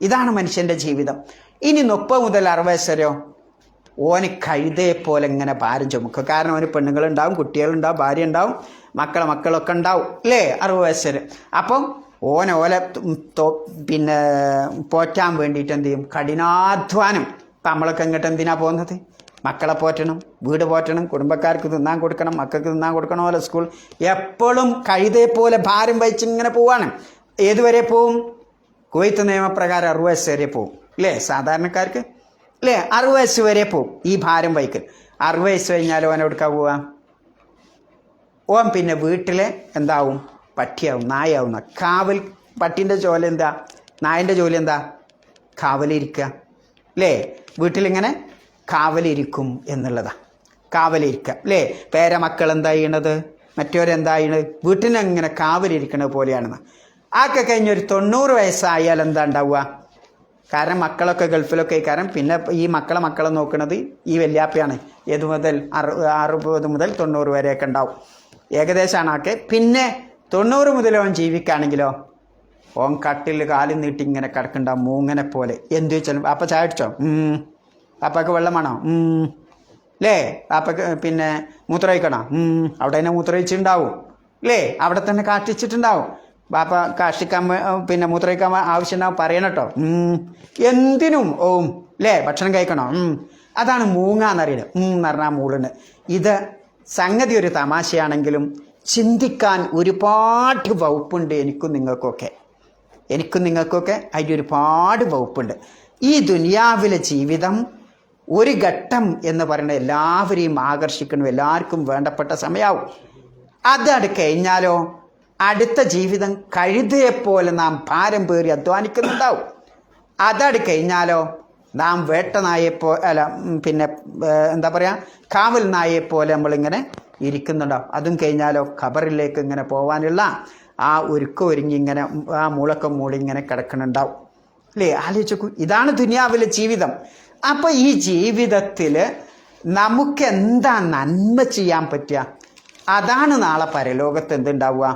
ഇതാണ് മനുഷ്യൻ്റെ ജീവിതം. ഇനി 30 മുതൽ 60 വയസ്സ് വരെയോ ഓന് കഴുതയെ പോലെ ഇങ്ങനെ ഭാരം ചുമക്കും. കാരണം അവന് പെണ്ണുങ്ങളുണ്ടാവും, കുട്ടികളുണ്ടാവും, ഭാര്യ ഉണ്ടാവും, മക്കളൊക്കെ ഉണ്ടാവും അല്ലേ? 60 വയസ്സ് വരെ. അപ്പം ഓലെ പോറ്റാൻ വേണ്ടിയിട്ട് എന്ത് ചെയ്യും? കഠിനാധ്വാനം. ഇപ്പം നമ്മളൊക്കെ ഇങ്ങോട്ട് എന്തിനാ പോകുന്നത്? മക്കളെ പോറ്റണം, വീട് പോറ്റണം, കുടുംബക്കാർക്ക് തിന്നാൻ കൊടുക്കണം, മക്കൾക്ക് തിന്നാൻ കൊടുക്കണം. പോലെ സ്കൂൾ എപ്പോഴും കഴുതയെ പോലെ ഭാരം വഹിച്ചിങ്ങനെ പോവാണ്. ഏതുവരെ പോവും? കുവൈത്ത് നിയമപ്രകാരം 60 വയസ്സ് വരെ പോവും അല്ലേ? സാധാരണക്കാർക്ക് അല്ലേ? 60 വയസ്സ് വരെ പോവും ഈ ഭാരം വഹിക്കൽ. 60 വയസ്സ് കഴിഞ്ഞാൽ ഓൻ എവിടുക്കാ പോവാ? ഓൻ പിന്നെ വീട്ടിലെ എന്താവും? പട്ടിയാവും, നായാവുന്ന. കാവൽ. പട്ടീൻ്റെ ജോലി എന്താ? നായൻ്റെ ജോലി എന്താ? കാവലിരിക്കുക അല്ലേ? വീട്ടിലിങ്ങനെ കാവലിരിക്കും എന്നുള്ളതാണ്. കാവലിരിക്കുക അല്ലേ? പേരമക്കൾ എന്താ ചെയ്യണത്? മറ്റവരെന്താ ചെയ്യണത്? വീട്ടിനെങ്ങനെ കാവലിരിക്കണത് പോലെയാണെന്ന്. ആക്കെ കഴിഞ്ഞൊരു 90 വയസ്സായാൽ എന്താ ഉണ്ടാവുക? കാരണം മക്കളൊക്കെ ഗൾഫിലൊക്കെ കാരണം പിന്നെ ഈ മക്കളെ നോക്കുന്നത് ഈ വല്യാപ്പയാണ്. ഏതു മുതൽ 60 മുതൽ 90 വരെയൊക്കെ ഉണ്ടാവും ഏകദേശമാണ്. ആക്കെ പിന്നെ 90 മുതൽ ഓൻ ജീവിക്കുകയാണെങ്കിലോ ഓൻ കട്ടിൽ കാലും നീട്ടി ഇങ്ങനെ കിടക്കണ്ടാവും, മൂങ്ങനെ പോലെ. എന്ത് വെച്ചാലും അപ്പം ചായ അടിച്ചോ? പാപ്പക്ക് വെള്ളം വേണോ? അല്ലേ? പാപ്പക്ക് പിന്നെ മൂത്രമൊഴിക്കണോ? അവിടെ തന്നെ മൂത്രമൊഴിച്ചിട്ടുണ്ടാവും അല്ലേ? അവിടെ തന്നെ കാഷ്ടിച്ചിട്ടുണ്ടാവും. പാപ്പ കാഷ്ടിക്കാൻ പിന്നെ മൂത്രമൊഴിക്കാൻ ആവശ്യമുണ്ടാവും, പറയണം കേട്ടോ. എന്തിനും ഓം അല്ലേ? ഭക്ഷണം കഴിക്കണോ? അതാണ് മൂങ്ങാന്നറിയുന്നത്. എന്ന് പറഞ്ഞാൽ മൂളുണ്ട്. ഇത് സംഗതി ഒരു തമാശയാണെങ്കിലും ചിന്തിക്കാൻ ഒരുപാട് വകുപ്പുണ്ട്. എനിക്കും നിങ്ങൾക്കൊക്കെ അതിൻ്റെ ഒരുപാട് വകുപ്പുണ്ട്. ഈ ദുനിയാവിലെ ജീവിതം ഒരു ഘട്ടം എന്ന് പറയുന്നത് എല്ലാവരെയും ആകർഷിക്കണം, എല്ലാവർക്കും വേണ്ടപ്പെട്ട സമയമാവും. അതട് കഴിഞ്ഞാലോ അടുത്ത ജീവിതം കഴുതയെപ്പോലെ നാം ഭാരം പേറി അധ്വാനിക്കുന്നുണ്ടാവും. അതട് കഴിഞ്ഞാലോ നാം പിന്നെ എന്താ പറയുക, കാവൽ നായെപ്പോലെ നമ്മളിങ്ങനെ ഇരിക്കുന്നുണ്ടാവും. അതും കഴിഞ്ഞാലോ ഖബറിലേക്ക് ഇങ്ങനെ പോകാനുള്ള ആ ഒരുങ്ങി ഇങ്ങനെ ആ മൂളക്കം മൂടി ഇങ്ങനെ കിടക്കുന്നുണ്ടാവും അല്ലേ? ആലോചിക്കൂ, ഇതാണ് ദുനിയാവിലെ ജീവിതം. അപ്പോൾ ഈ ജീവിതത്തിൽ നമുക്ക് എന്താ നന്മ ചെയ്യാൻ പറ്റുക? അതാണ് നാളെ പരലോകത്ത് എന്തുണ്ടാവുക?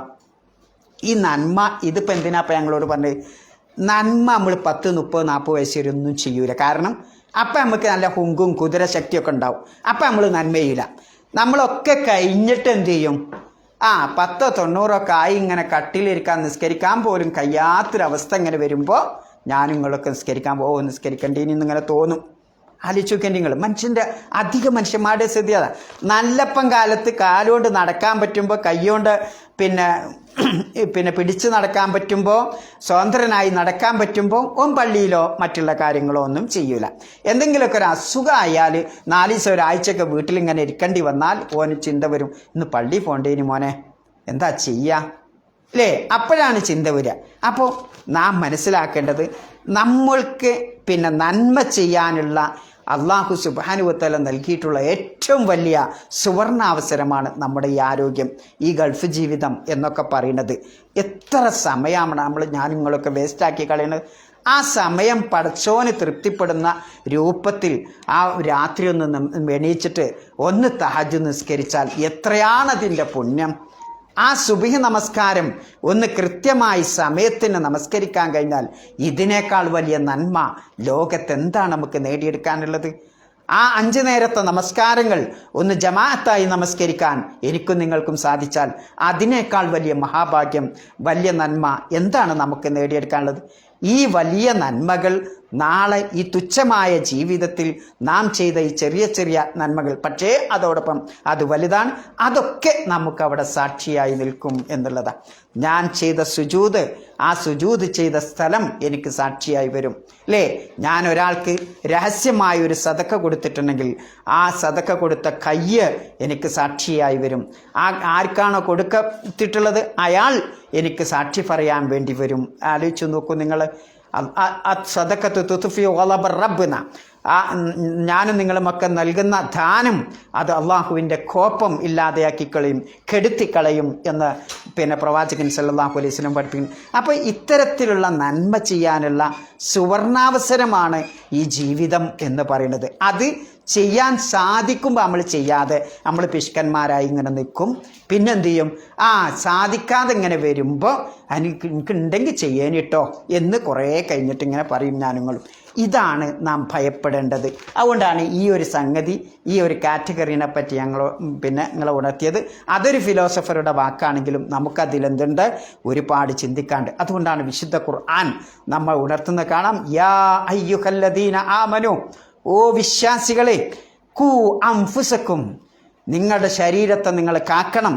ഈ നന്മ. ഇതിപ്പോൾ എന്തിനാ ഇപ്പം ഞങ്ങളോട് പറഞ്ഞത്? നന്മ നമ്മൾ 10, 30, 40 വയസ്സ് വരെ ഒന്നും ചെയ്യൂല. കാരണം അപ്പം നമുക്ക് നല്ല ഹുങ്കും കുതിരശക്തിയൊക്കെ ഉണ്ടാവും. അപ്പം നമ്മൾ നന്മ ചെയ്യില്ല. നമ്മളൊക്കെ കഴിഞ്ഞിട്ട് എന്ത് ചെയ്യും? 10-90 ആയി ഇങ്ങനെ കട്ടിലിരിക്കാൻ നിസ്കരിക്കാൻ പോലും കഴിയാത്തൊരവസ്ഥ ഇങ്ങനെ വരുമ്പോൾ ഞാനും നിങ്ങളൊക്കെ നിസ്കരിക്കാൻ നിസ്കരിക്കേണ്ടിന്ന് ഇങ്ങനെ തോന്നും. ആലോചിക്കേണ്ടി നിങ്ങൾ അധിക മനുഷ്യന്മാരുടെ സ്ഥിതി അതാ. നല്ലപ്പം കാലത്ത് കാലുകൊണ്ട് നടക്കാൻ പറ്റുമ്പോൾ, കൈകൊണ്ട് പിന്നെ പിടിച്ച് നടക്കാൻ പറ്റുമ്പോൾ, സ്വതന്ത്രനായി നടക്കാൻ പറ്റുമ്പോൾ പള്ളിയിലോ മറ്റുള്ള കാര്യങ്ങളോ ഒന്നും ചെയ്യൂല. എന്തെങ്കിലുമൊക്കെ ഒരു അസുഖമായാൽ 4 ദിവസം ഒരാഴ്ചയൊക്കെ വീട്ടിലിങ്ങനെ ഇരിക്കേണ്ടി വന്നാൽ ഓന് ചിന്ത വരും, ഇന്ന് പള്ളി പോണ്ടേനി മോനെ, എന്താ ചെയ്യുക അല്ലേ? അപ്പോഴാണ് ചിന്ത വരിക. അപ്പോൾ നാം മനസ്സിലാക്കേണ്ടത് നമ്മൾക്ക് നന്മ ചെയ്യാനുള്ള അള്ളാഹു സുബ്ഹാനഹു വ തആല നൽകിയിട്ടുള്ള ഏറ്റവും വലിയ സുവർണാവസരമാണ് നമ്മുടെ ഈ ആരോഗ്യം, ഈ ഗൾഫ് ജീവിതം എന്നൊക്കെ പറയുന്നത്. എത്ര സമയമാണ് ഞാൻ നിങ്ങളൊക്കെ വേസ്റ്റാക്കി കളയുന്നത്. ആ സമയം പടച്ചോന് തൃപ്തിപ്പെടുന്ന രൂപത്തിൽ ആ രാത്രി ഒന്ന് എണീച്ചിട്ട് ഒന്ന് തഹജ്ജുദ് നിസ്കരിച്ചാൽ എത്രയാണതിൻ്റെ പുണ്യം. ആ സുബ്ഹി നമസ്കാരം ഒന്ന് കൃത്യമായി സമയത്തിന് നമസ്കരിക്കാൻ കഴിഞ്ഞാൽ ഇതിനേക്കാൾ വലിയ നന്മ ലോകത്തെന്താണ് നമുക്ക് നേടിയെടുക്കാനുള്ളത്? ആ 5 നേരത്തെ നമസ്കാരങ്ങൾ ഒന്ന് ജമാഅത്തായി നമസ്കരിക്കാൻ എനിക്കും നിങ്ങൾക്കും സാധിച്ചാൽ അതിനേക്കാൾ വലിയ മഹാഭാഗ്യം, വലിയ നന്മ എന്താണ് നമുക്ക് നേടിയെടുക്കാനുള്ളത്? ഈ വലിയ നന്മകൾ നാളെ ഈ തുച്ഛമായ ജീവിതത്തിൽ നാം ചെയ്ത ഈ ചെറിയ ചെറിയ നന്മകൾ, പക്ഷേ അതോടൊപ്പം അത് വലുതാണ്, അതൊക്കെ നമുക്കവിടെ സാക്ഷിയായി നിൽക്കും എന്നുള്ളതാണ്. ഞാൻ ചെയ്ത സുജൂദ്, ആ സുജൂദ് ചെയ്ത സ്ഥലം എനിക്ക് സാക്ഷിയായി വരും അല്ലേ? ഞാൻ ഒരാൾക്ക് രഹസ്യമായ ഒരു സദക്ക കൊടുത്തിട്ടുണ്ടെങ്കിൽ ആ സദക്ക കൊടുത്ത കയ്യ് എനിക്ക് സാക്ഷിയായി വരും. ആർക്കാണോ കൊടുത്തിട്ടുള്ളത് അയാൾ എനിക്ക് സാക്ഷി പറയാൻ വേണ്ടി വരും. ആലോചിച്ച് നോക്കൂ നിങ്ങൾ. സദക്കത്ത് തുത്ഫിഉ ഗളബ റബ്ബിന, ഞാനും നിങ്ങളുമൊക്കെ നൽകുന്ന ദാനം അത് അള്ളാഹുവിൻ്റെ കോപം ഇല്ലാതെയാക്കിക്കളയും, കെടുത്തിക്കളയും എന്ന് പ്രവാചകൻ സല്ലല്ലാഹു അലൈഹി വസല്ലം പഠിപ്പിക്കുന്നു. അപ്പോൾ ഇത്തരത്തിലുള്ള നന്മ ചെയ്യാനുള്ള സുവർണാവസരമാണ് ഈ ജീവിതം എന്ന് പറയുന്നത്. അത് ചെയ്യാൻ സാധിക്കുമ്പോൾ നമ്മൾ ചെയ്യാതെ നമ്മൾ പിശുക്കന്മാരായി ഇങ്ങനെ നിൽക്കും. പിന്നെന്ത് ചെയ്യും? സാധിക്കാതെ ഇങ്ങനെ വരുമ്പോൾ എനിക്കുണ്ടെങ്കിൽ ചെയ്യേനിട്ടോ എന്ന് കുറേ കഴിഞ്ഞിട്ട് ഇങ്ങനെ പറയും ഞാനുങ്ങളും. ഇതാണ് നാം ഭയപ്പെടേണ്ടത്. അതുകൊണ്ടാണ് ഈ ഒരു സംഗതി, ഈ ഒരു കാറ്റഗറീനെ പറ്റി നിങ്ങളെ ഉണർത്തിയത്. അതൊരു ഫിലോസഫറുടെ വാക്കാണെങ്കിലും നമുക്കതിലെന്തുണ്ട്? ഒരുപാട് ചിന്തിക്കാണ്ട്. അതുകൊണ്ടാണ് വിശുദ്ധ ഖുർആൻ നമ്മൾ ഉണർത്തുന്നത് കാണാം. യാ അയ്യുഹല്ലദീന ആമനു, ഓ വിശ്വാസികളെ, ഖൂ അൻഫുസക്കും, നിങ്ങളുടെ ശരീരത്തെ നിങ്ങൾ കാക്കണം.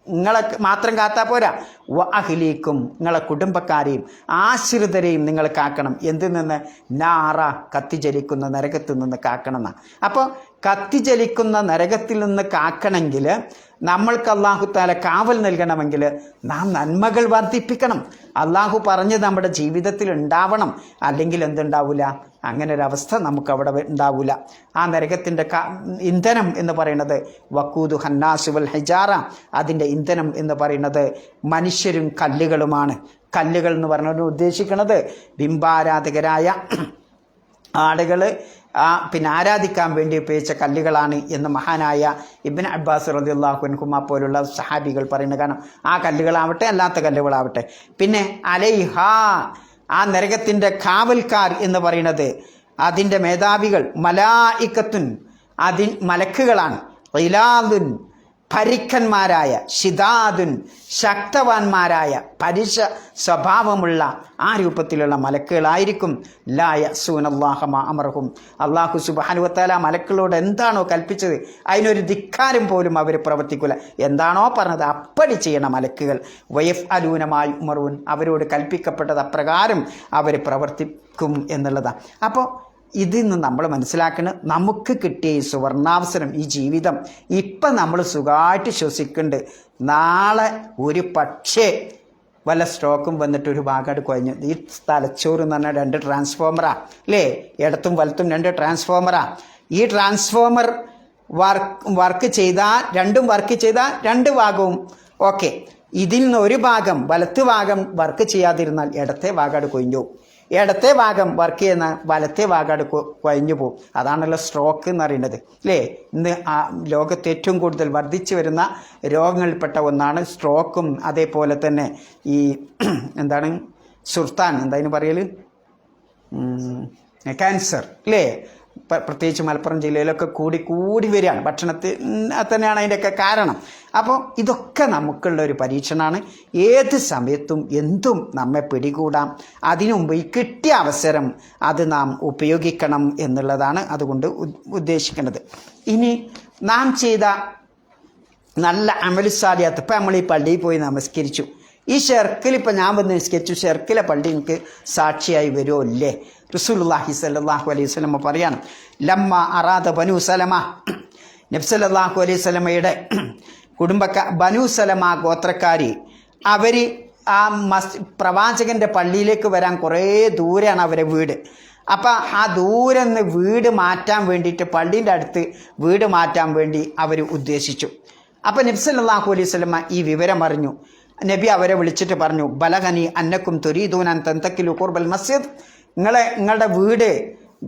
നിങ്ങളെ മാത്രം കാത്താൽ പോരാ, വ അഹ്ലീക്കും, നിങ്ങളെ കുടുംബക്കാരെയും ആശ്രിതരെയും നിങ്ങൾ കാക്കണം. എന്തിൽ നിന്ന്? നാറ, കത്തിജ്വലിക്കുന്ന നരകത്തിൽ നിന്ന് കാക്കണം എന്നാണ്. അപ്പോൾ കത്തിജ്വലിക്കുന്ന നരകത്തിൽ നിന്ന് കാക്കണമെങ്കിൽ, നമ്മൾക്ക് അള്ളാഹു തആല കാവൽ നൽകണമെങ്കിൽ നാം നന്മകൾ വർദ്ധിപ്പിക്കണം. അള്ളാഹു പറഞ്ഞ് നമ്മുടെ ജീവിതത്തിൽ ഉണ്ടാവണം. അല്ലെങ്കിൽ എന്തുണ്ടാവില്ല? അങ്ങനെ ഒരവസ്ഥ നമുക്കവിടെ ഉണ്ടാവില്ല. ആ നരകത്തിൻ്റെ ഇന്ധനം എന്ന് പറയുന്നത് വഖൂദു ഹന്നാസു വൽ ഹിജാറ, അതിൻ്റെ ഇന്ധനം എന്ന് പറയുന്നത് മനുഷ്യരും കല്ലുകളുമാണ്. കല്ലുകൾ എന്ന് പറഞ്ഞാൽ ഉദ്ദേശിക്കുന്നത് ബിംബാരാധകരായ ആളുകൾ ആരാധിക്കാൻ വേണ്ടി ഉപയോഗിച്ച കല്ലുകളാണ് എന്ന് മഹാനായ ഇബ്നു അബ്ബാസ് റളിയല്ലാഹു അൻഹുമ പോലുള്ള സഹാബികൾ പറയുന്നത്. കാരണം ആ കല്ലുകളാവട്ടെ അല്ലാത്ത കല്ലുകളാവട്ടെ. പിന്നെ അലൈഹാ, ആ നരകത്തിൻ്റെ കാവൽക്കാർ എന്ന് പറയുന്നത്, അതിൻ്റെ മേധാവികൾ മലായിക്കത്തുൻ, മലക്കുകളാണ്. ഖിലാദുൻ, പരിക്കന്മാരായ, ഷിദാദുൻ, ശക്തവാന്മാരായ, പരുഷ സ്വഭാവമുള്ള ആ രൂപത്തിലുള്ള മലക്കുകളായിരിക്കും. ലാ യഅ്സൂനല്ലാഹ മാ അമറഹും, അല്ലാഹു സുബ്ഹാനഹു വ തആല മലക്കുകളോട് എന്താണോ കൽപ്പിച്ചത് അതിനൊരു ധിക്കാരം പോലും അവർ പ്രവർത്തിക്കില്ല. എന്താണോ പറഞ്ഞത് അപ്പടി ചെയ്യണ മലക്കുകൾ. വയഫ്അലൂന മാ യുമറൂൻ, അവരോട് കൽപ്പിക്കപ്പെട്ടത് അപ്രകാരം അവർ പ്രവർത്തിക്കും എന്നുള്ളതാണ്. അപ്പോൾ ഇതിൽ നിന്ന് നമ്മൾ മനസ്സിലാക്കുന്നത്, നമുക്ക് കിട്ടിയ ഈ സുവർണാവസരം, ഈ ജീവിതം ഇപ്പം നമ്മൾ സുഖമായിട്ട് ശ്വസിക്കുന്നുണ്ട്. നാളെ ഒരു പക്ഷേ വല്ല സ്ട്രോക്കും വന്നിട്ട് ഒരു ഭാഗമായിട്ട് കുഴഞ്ഞു. ഈ തലച്ചോറ് എന്ന് പറഞ്ഞാൽ 2 ട്രാൻസ്ഫോമറാ അല്ലേ? ഇടത്തും വലത്തും 2 ട്രാൻസ്ഫോമറാ. ഈ ട്രാൻസ്ഫോമർ വർക്ക് ചെയ്താൽ, രണ്ടും വർക്ക് ചെയ്താൽ 2 ഭാഗവും ഓക്കെ. ഇതിൽ നിന്ന് ഒരു ഭാഗം, വലത്ത് ഭാഗം വർക്ക് ചെയ്യാതിരുന്നാൽ ഇടത്തെ ഭാഗമായിട്ട് കൊഴിഞ്ഞു പോകും. ഇടത്തെ ഭാഗം വർക്ക് ചെയ്യുന്ന വലത്തെ ഭാഗമായിട്ട് കുഴഞ്ഞു പോകും. അതാണല്ലോ സ്ട്രോക്ക് എന്ന് പറയുന്നത് അല്ലേ? ഇന്ന് ലോകത്ത് ഏറ്റവും കൂടുതൽ വർദ്ധിച്ചു വരുന്ന രോഗങ്ങളിൽപ്പെട്ട ഒന്നാണ് സ്ട്രോക്കും. അതേപോലെ തന്നെ ഈ സുർത്താൻ, എന്താ പറയൽ, ക്യാൻസർ അല്ലേ? പ്രത്യേകിച്ച് മലപ്പുറം ജില്ലയിലൊക്കെ കൂടി വരികയാണ്. ഭക്ഷണത്തിന് തന്നെയാണ് അതിൻ്റെയൊക്കെ കാരണം. അപ്പോൾ ഇതൊക്കെ നമുക്കുള്ള ഒരു പരീക്ഷണമാണ്. ഏത് സമയത്തും എന്തും നമ്മെ പിടികൂടാം. അതിനു മുമ്പ് ഈ കിട്ടിയ അവസരം അത് നാം ഉപയോഗിക്കണം എന്നുള്ളതാണ് അതുകൊണ്ട് ഉദ്ദേശിക്കുന്നത്. ഇനി നാം ചെയ്ത നല്ല അമലുസാലിയാത്ത്, ഇപ്പം നമ്മൾ ഈ പള്ളിയിൽ പോയി നമസ്കരിച്ചു, ഈ ഷെർക്കിൽ ഇപ്പം ഞാൻ വന്ന് നിസ്കരിച്ചു, ഷെർക്കിലെ പള്ളി എനിക്ക് സാക്ഷിയായി വരുമോ ഇല്ലേ? റസൂലുള്ളാഹി സ്വല്ലല്ലാഹു അലൈഹി വസല്ലം പറയാണ്, ലമ്മ അറാദ ബനു സലമ, നബി സല്ലല്ലാഹു അലൈഹി വസല്ലമയുടെ ബനു സലമ ഗോത്രക്കാരി അവർ ആ പ്രവാചകൻ്റെ പള്ളിയിലേക്ക് വരാൻ കുറേ ദൂരെയാണ് അവരെ വീട്. അപ്പം ആ ദൂരെ നിന്ന് വീട് മാറ്റാൻ വേണ്ടിയിട്ട്, പള്ളീൻ്റെ അടുത്ത് വീട് മാറ്റാൻ വേണ്ടി അവർ ഉദ്ദേശിച്ചു. അപ്പം നബി സല്ലല്ലാഹു അലൈഹി വസല്ലമ ഈ വിവരം അറിഞ്ഞു. നബി അവരെ വിളിച്ചിട്ട് പറഞ്ഞു, ബലഗനി അന്നക്കും തുരീദൂനൻ തന്തക്കിലു ഖുർബൽ മസ്ജിദ്, നിങ്ങളുടെ വീട്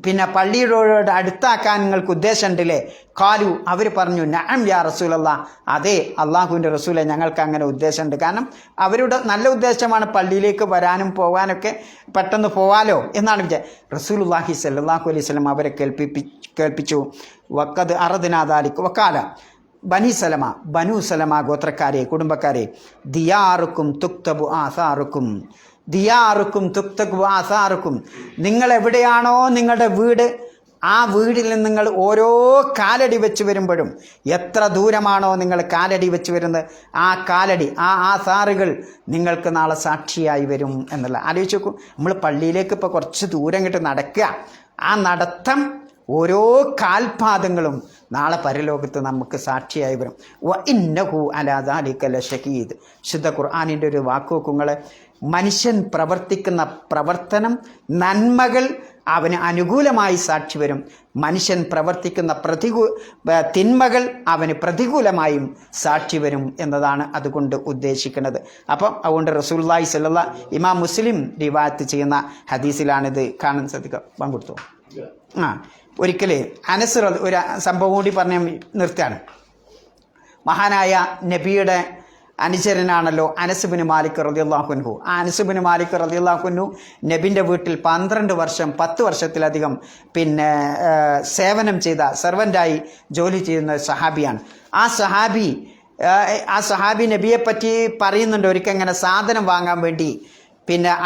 പിന്നെ പള്ളിയോട് അടുത്താക്കാൻ നിങ്ങൾക്ക് ഉദ്ദേശമുണ്ടല്ലേ? കാലു, അവർ പറഞ്ഞു, നഅം യാ റസൂലല്ലാഹ്, അതെ അള്ളാഹുവിൻ്റെ റസൂലെ, ഞങ്ങൾക്ക് അങ്ങനെ ഉദ്ദേശമുണ്ട്. കാരണം അവരുടെ നല്ല ഉദ്ദേശമാണ് പള്ളിയിലേക്ക് വരാനും പോകാനൊക്കെ പെട്ടെന്ന് പോവാലോ എന്നാണ് റസൂലുള്ളാഹി സ്വല്ലല്ലാഹു അലൈഹി വസല്ലം അവരെ കേൾപ്പിച്ചു. വഖദ് അറദ്നാ ദാലിക വഖാല ബനു സലമ ഗോത്രക്കാരെ, കുടുംബക്കാരെ, ദിയാറുക്കും തുക്തബു ആസാറുക്കും, നിങ്ങൾ എവിടെയാണോ നിങ്ങളുടെ വീട്, ആ വീടിൽ നിന്ന് നിങ്ങൾ ഓരോ കാലടി വെച്ച് വരുമ്പോഴും, എത്ര ദൂരമാണോ നിങ്ങൾ കാലടി വെച്ച് വരുന്നത്, ആ കാലടി, ആ ആസാറുകൾ നിങ്ങൾക്ക് നാളെ സാക്ഷിയായി വരും എന്നുള്ള. ആലോചിച്ച് നോക്കൂ, നമ്മൾ പള്ളിയിലേക്ക് ഇപ്പോൾ കുറച്ച് ദൂരം കിട്ടി നടക്കുക, ആ നടത്തം ഓരോ കാൽപാദങ്ങളും നാളെ പരലോകത്ത് നമുക്ക് സാക്ഷിയായി വരും. വ ഇന്നഹു അലാ ദാലിക ലശഹീദ്. ശുദ്ധ ഖുർആനിൻ്റെ ഒരു വാക്ക് നോക്കുങ്ങൾ, മനുഷ്യൻ പ്രവർത്തിക്കുന്ന പ്രവർത്തനം, നന്മകൾ അവന് അനുകൂലമായി സാക്ഷി വരും, മനുഷ്യൻ പ്രവർത്തിക്കുന്ന തിന്മകൾ അവന് പ്രതികൂലമായും സാക്ഷി വരും എന്നതാണ് അതുകൊണ്ട് ഉദ്ദേശിക്കുന്നത്. അപ്പം അതുകൊണ്ട് റസൂലുള്ളാഹി സ്വല്ലല്ലാഹു, ഇമാം മുസ്ലിം റിവായത്ത് ചെയ്യുന്ന ഹദീസിലാണിത് കാണാൻ സാധിക്കുക. പങ്കെടുത്തു. ഒരിക്കൽ അനസ് ഒരു സംഭവം കൂടി പറഞ്ഞ് നിർത്തുകയാണ്. മഹാനായ നബിയുടെ അനുചരനാണല്ലോ അനസ് ബിൻ മാലിക് റളിയല്ലാഹു അൻഹു. ആ അനസ് ബിൻ മാലിക് റളിയല്ലാഹു അൻഹു നബിൻ്റെ വീട്ടിൽ 12 വർഷം 10 വർഷത്തിലധികം സേവനം ചെയ്ത, സെർവൻ്റായി ജോലി ചെയ്യുന്ന സഹാബിയാണ്. ആ സഹാബി നബിയെപ്പറ്റി പറയുന്നുണ്ട്. ഒരിക്കൽ ഇങ്ങനെ സാധനം വാങ്ങാൻ വേണ്ടി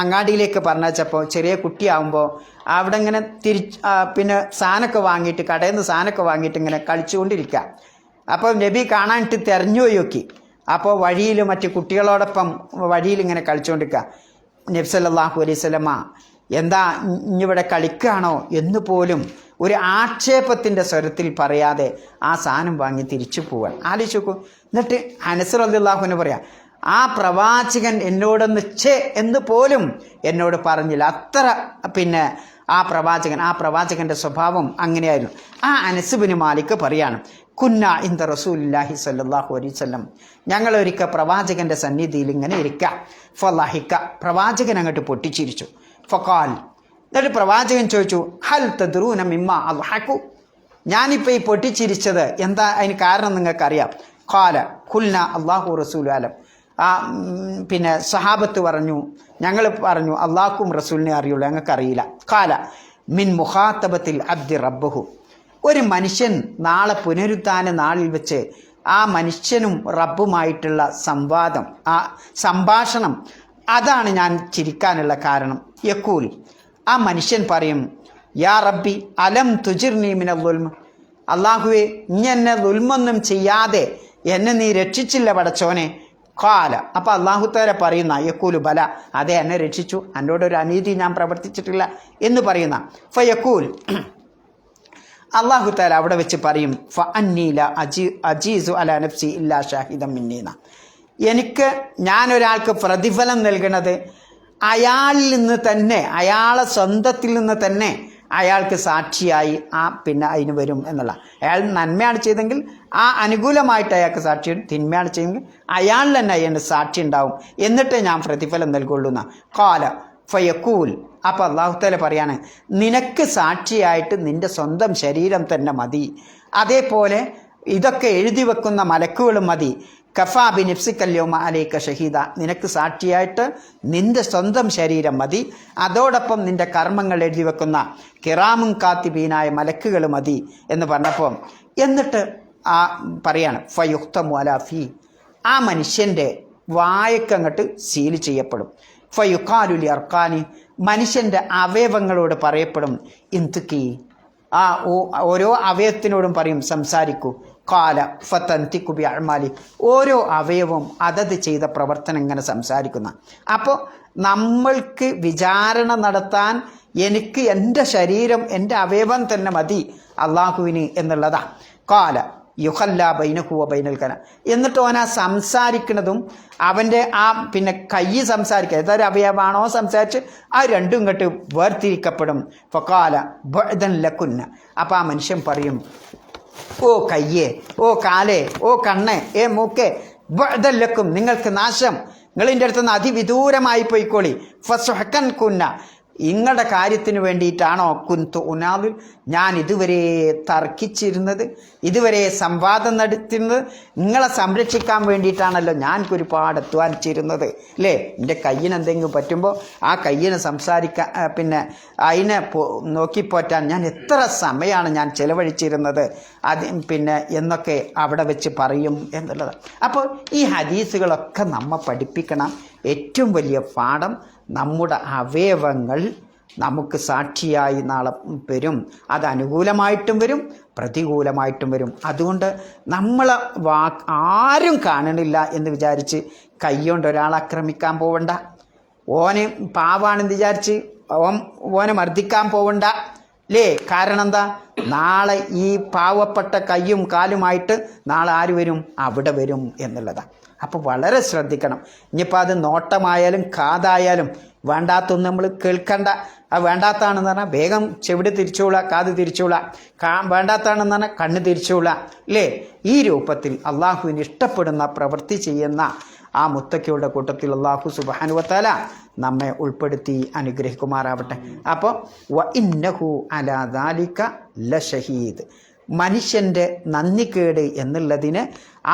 അങ്ങാടിയിലേക്ക് പറഞ്ഞപ്പോൾ, ചെറിയ കുട്ടിയാവുമ്പോൾ അവിടെ ഇങ്ങനെ സാധനമൊക്കെ വാങ്ങിയിട്ട്, കടയിൽ നിന്ന് സാധനമൊക്കെ വാങ്ങിയിട്ട് ഇങ്ങനെ കളിച്ചുകൊണ്ടിരിക്കുക. അപ്പോൾ നബി കാണാനിട്ട് തിരഞ്ഞു നോക്കി. അപ്പോൾ വഴിയിൽ മറ്റ് കുട്ടികളോടൊപ്പം വഴിയിൽ ഇങ്ങനെ കളിച്ചുകൊണ്ടിരിക്കുക. നബി സല്ലല്ലാഹു അലൈഹി വസല്ലമ, എന്താ ഇഞ്ഞിവിടെ കളിക്കുകയാണോ എന്ന് പോലും ഒരു ആക്ഷേപത്തിൻ്റെ സ്വരത്തിൽ പറയാതെ ആ സാധനം വാങ്ങി തിരിച്ചു പോവാൻ. ആലോചിച്ച് നോക്കൂ. എന്നിട്ട് അനസ് റളിയല്ലാഹു അൻഹു പറയാം, ആ പ്രവാചകൻ എന്നോടൊന്ന് എന്ന് പോലും എന്നോട് പറഞ്ഞില്ല. അത്ര ആ പ്രവാചകൻ്റെ സ്വഭാവം അങ്ങനെയായിരുന്നു. ആ അനസ് ബിൻ മാലിക് പറയാണ്, കുന്ന ഇന്ദ റസൂലുള്ളാഹി സ്വല്ലല്ലാഹു അലൈഹി വസല്ലം, ഞങ്ങളൊരിക്കൽ പ്രവാചകൻ്റെ സന്നിധിയിൽ ഇങ്ങനെ ഇരിക്കുക. ഫളഹിക, പ്രവാചകൻ അങ്ങോട്ട് പൊട്ടിച്ചിരിച്ചു. ഫഖാൽ, എന്നിട്ട് പ്രവാചകൻ ചോദിച്ചു, ഹൽ തദ്റൂന മിമ്മാ അദ്ഹകു, ഞാനിപ്പോൾ ഈ പൊട്ടിച്ചിരിച്ചത് എന്താ, അതിന് കാരണം നിങ്ങൾക്കറിയാം? ഖാല ഖുൽന അല്ലാഹു റസൂലു അലം. സഹാബത്ത് പറഞ്ഞു, ഞങ്ങൾ പറഞ്ഞു, അള്ളാഹുക്കും റസൂലിനെ അറിയുള്ളൂ, ഞങ്ങൾക്കറിയില്ല. ഖാല മിൻ മുഖാത്തബത്തിൽ അബ്ദി റബ്ബഹു, ഒരു മനുഷ്യൻ നാളെ പുനരുത്ഥാന നാളിൽ വെച്ച് ആ മനുഷ്യനും റബ്ബുമായിട്ടുള്ള സംഭാഷണം, അതാണ് ഞാൻ ചിരിക്കാനുള്ള കാരണം. യഖൂൽ, ആ മനുഷ്യൻ പറയും, യാ റബ്ബി അലം തുജിർനി മിനൽ ദുൽമ, അള്ളാഹുവേ, ഇനി എന്നെ ദുൽമൊന്നും ചെയ്യാതെ എന്നെ നീ രക്ഷിച്ചില്ല പടച്ചോനെ. ഖാല, അപ്പോൾ അള്ളാഹു തആല പറയുന്ന, യഖൂലു ബല, അതെ എന്നെ രക്ഷിച്ചു, എന്നോടൊരു അനീതി ഞാൻ പ്രവർത്തിച്ചിട്ടില്ല എന്ന് പറയുന്ന. ഫയഖൂൽ, അള്ളാഹു തആല അവിടെ വെച്ച് പറയും, ഫ അന്നീല അജീസു അലാ നഫ്സി ഇല്ലാ ഷാഹിദം മിന്നീന, ഞാനൊരാൾക്ക് പ്രതിഫലം നൽകുന്നത് അയാളിൽ നിന്ന് തന്നെ, അയാളെ സ്വന്തത്തിൽ നിന്ന് തന്നെ അയാൾക്ക് സാക്ഷിയായി അതിന് വരും എന്നുള്ള. അയാൾ നന്മയാണ് ചെയ്തെങ്കിൽ ആ അനുകൂലമായിട്ട് അയാൾക്ക് സാക്ഷി വരും, തിന്മയാണ് ചെയ്തെങ്കിൽ അയാളിൽ തന്നെ അയാളുടെ സാക്ഷി ഉണ്ടാവും, എന്നിട്ടേ ഞാൻ പ്രതിഫലം നൽകുള്ളൂ എന്ന. ഖാല ഫയഖൂൽ, അപ്പോൾ അല്ലാഹു തആല പറയാണ്, നിനക്ക് സാക്ഷിയായിട്ട് നിൻ്റെ സ്വന്തം ശരീരം തന്നെ മതി, അതേപോലെ ഇതൊക്കെ എഴുതി വെക്കുന്ന മലക്കുകളും മതി, കഫാ ബി നഫ്സിക്കല്യൗമ അലൈക ഷഹീദ, നിനക്ക് സാക്ഷിയായിട്ട് നിന്റെ സ്വന്തം ശരീരം മതി, അതോടൊപ്പം നിന്റെ കർമ്മങ്ങൾ എഴുതി വെക്കുന്ന കിറാമും കാത്തിബീനായ മലക്കുകൾ മതി എന്ന് പറഞ്ഞപ്പോൾ, എന്നിട്ട് ആ പറയാണ് ഫയുക്തമു അലാ ഫീ, ആ മനുഷ്യൻ്റെ വായക്കങ്ങട്ട് സീൽ ചെയ്യപ്പെടും. ഫയുഖാലുലി അർക്കാനി, മനുഷ്യൻ്റെ അവയവങ്ങളോട് പറയപ്പെടും ഇന്തുക്കി, ആ ഓരോ അവയവത്തിനോടും പറയും സംസാരിക്കൂ. കാല ഫത്തന്തിക്കുബി അഴ്മാലി, ഓരോ അവയവവും അതത് ചെയ്ത പ്രവർത്തനം ഇങ്ങനെ സംസാരിക്കുന്ന. അപ്പോൾ നമ്മൾക്ക് വിചാരണ നടത്താൻ എനിക്ക് എൻ്റെ ശരീരം, എൻ്റെ അവയവം തന്നെ മതി അള്ളാഹുവിന് എന്നുള്ളതാണ്. കാല യുഹല്ല ബൈനഹുവ ബൈനൽ കന, എന്നിട്ട് ഓൻ ആ സംസാരിക്കുന്നതും അവൻ്റെ ആ പിന്നെ കൈ സംസാരിക്കുക, ഏതൊരു അവയവമാണോ സംസാരിച്ച് ആ രണ്ടും ഇങ്ങോട്ട് വേർതിരിക്കപ്പെടും. ഫക്കാല ബഅദൻ ലകുന്ന, അപ്പോൾ ആ മനുഷ്യൻ പറയും, ഓ കയ്യേ, ഓ കാലേ, ഓ കണ്ണേ, മൂക്കേ, ബഅദൻ ലക്കും, നിങ്ങൾക്ക് നാശം, നിങ്ങളിൻ്റെ അടുത്തുനിന്ന് അതിവിദൂരമായി പോയിക്കോളി. ഫസുഹക്കൻ കുന്ന, നിങ്ങളുടെ കാര്യത്തിന് വേണ്ടിയിട്ടാണോ കുന്തു ഉനാദിൽ, ഞാൻ ഇതുവരെ തർക്കിച്ചിരുന്നത്, ഇതുവരെ സംവാദം നടത്തുന്നത്, നിങ്ങളെ സംരക്ഷിക്കാൻ വേണ്ടിയിട്ടാണല്ലോ ഞാൻ ഒരുപാട് അധ്വാനിച്ചിരുന്നത് അല്ലേ. എൻ്റെ കയ്യിന് എന്തെങ്കിലും പറ്റുമ്പോൾ ആ കയ്യിനെ സംസാരിക്കാൻ പിന്നെ അതിനെ നോക്കിപ്പോറ്റാൻ ഞാൻ എത്ര സമയമാണ് ഞാൻ ചെലവഴിച്ചിരുന്നത് അത് പിന്നെ എന്നൊക്കെ അവിടെ വെച്ച് പറയും എന്നുള്ളത്. അപ്പോൾ ഈ ഹദീസുകളൊക്കെ നമ്മെ പഠിപ്പിക്കണം ഏറ്റവും വലിയ പാഠം, നമ്മുടെ അവയവങ്ങൾ നമുക്ക് സാക്ഷിയായി നാളെ വരും. അത് അനുകൂലമായിട്ടും വരും, പ്രതികൂലമായിട്ടും വരും. അതുകൊണ്ട് നമ്മളെ ആരും കാണണില്ല എന്ന് വിചാരിച്ച് കൈകൊണ്ട് ഒരാളെ ആക്രമിക്കാൻ പോവണ്ട, ഓന് പാവാണെന്ന് വിചാരിച്ച് ഓനെ മർദ്ദിക്കാൻ പോവണ്ട അല്ലേ. കാരണം എന്താ, നാളെ ഈ പാവപ്പെട്ട കയ്യും കാലുമായിട്ട് നാളെ ആര് വരും, അവിടെ വരും എന്നുള്ളതാണ്. അപ്പോൾ വളരെ ശ്രദ്ധിക്കണം. ഇനിയിപ്പോൾ അത് നോട്ടമായാലും കാതായാലും വേണ്ടാത്തൊന്നും നമ്മൾ കേൾക്കണ്ട. അത് വേണ്ടാത്താണെന്ന് പറഞ്ഞാൽ വേഗം ചെവിട് തിരിച്ചോളാം, കാത് തിരിച്ചോളാം. വേണ്ടാത്താണെന്ന് പറഞ്ഞാൽ കണ്ണ് തിരിച്ചോളാം അല്ലേ. ഈ രൂപത്തിൽ അള്ളാഹുവിന് ഇഷ്ടപ്പെടുന്ന പ്രവൃത്തി ചെയ്യുന്ന ആ മുത്തക്കിയുടെ കൂട്ടത്തിൽ അള്ളാഹു സുബ്ഹാനഹു വ തആല നമ്മെ ഉൾപ്പെടുത്തി അനുഗ്രഹിക്കുമാറാവട്ടെ. അപ്പോൾ വ ഇന്നഹു അലാ ദാലിക ലശഹീദ്, മനുഷ്യൻ്റെ നന്ദികേട് എന്നുള്ളതിന്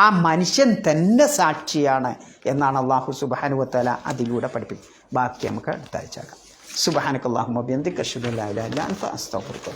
ആ മനുഷ്യൻ തന്നെ സാക്ഷിയാണ് എന്നാണ് അള്ളാഹു സുബ്ഹാനഹു വ തആല അതിലൂടെ പഠിപ്പിക്കും. ബാക്കി നമുക്ക് അടുത്ത ആഴ്ച ആക്കാം. സുബ്ഹാനകല്ലാഹുമ്മ വബിഹംദിക അശ്ഹദു അല്ലാ ഇലാഹ ഇല്ല അൻത അസ്തഗ്ഫിറുക.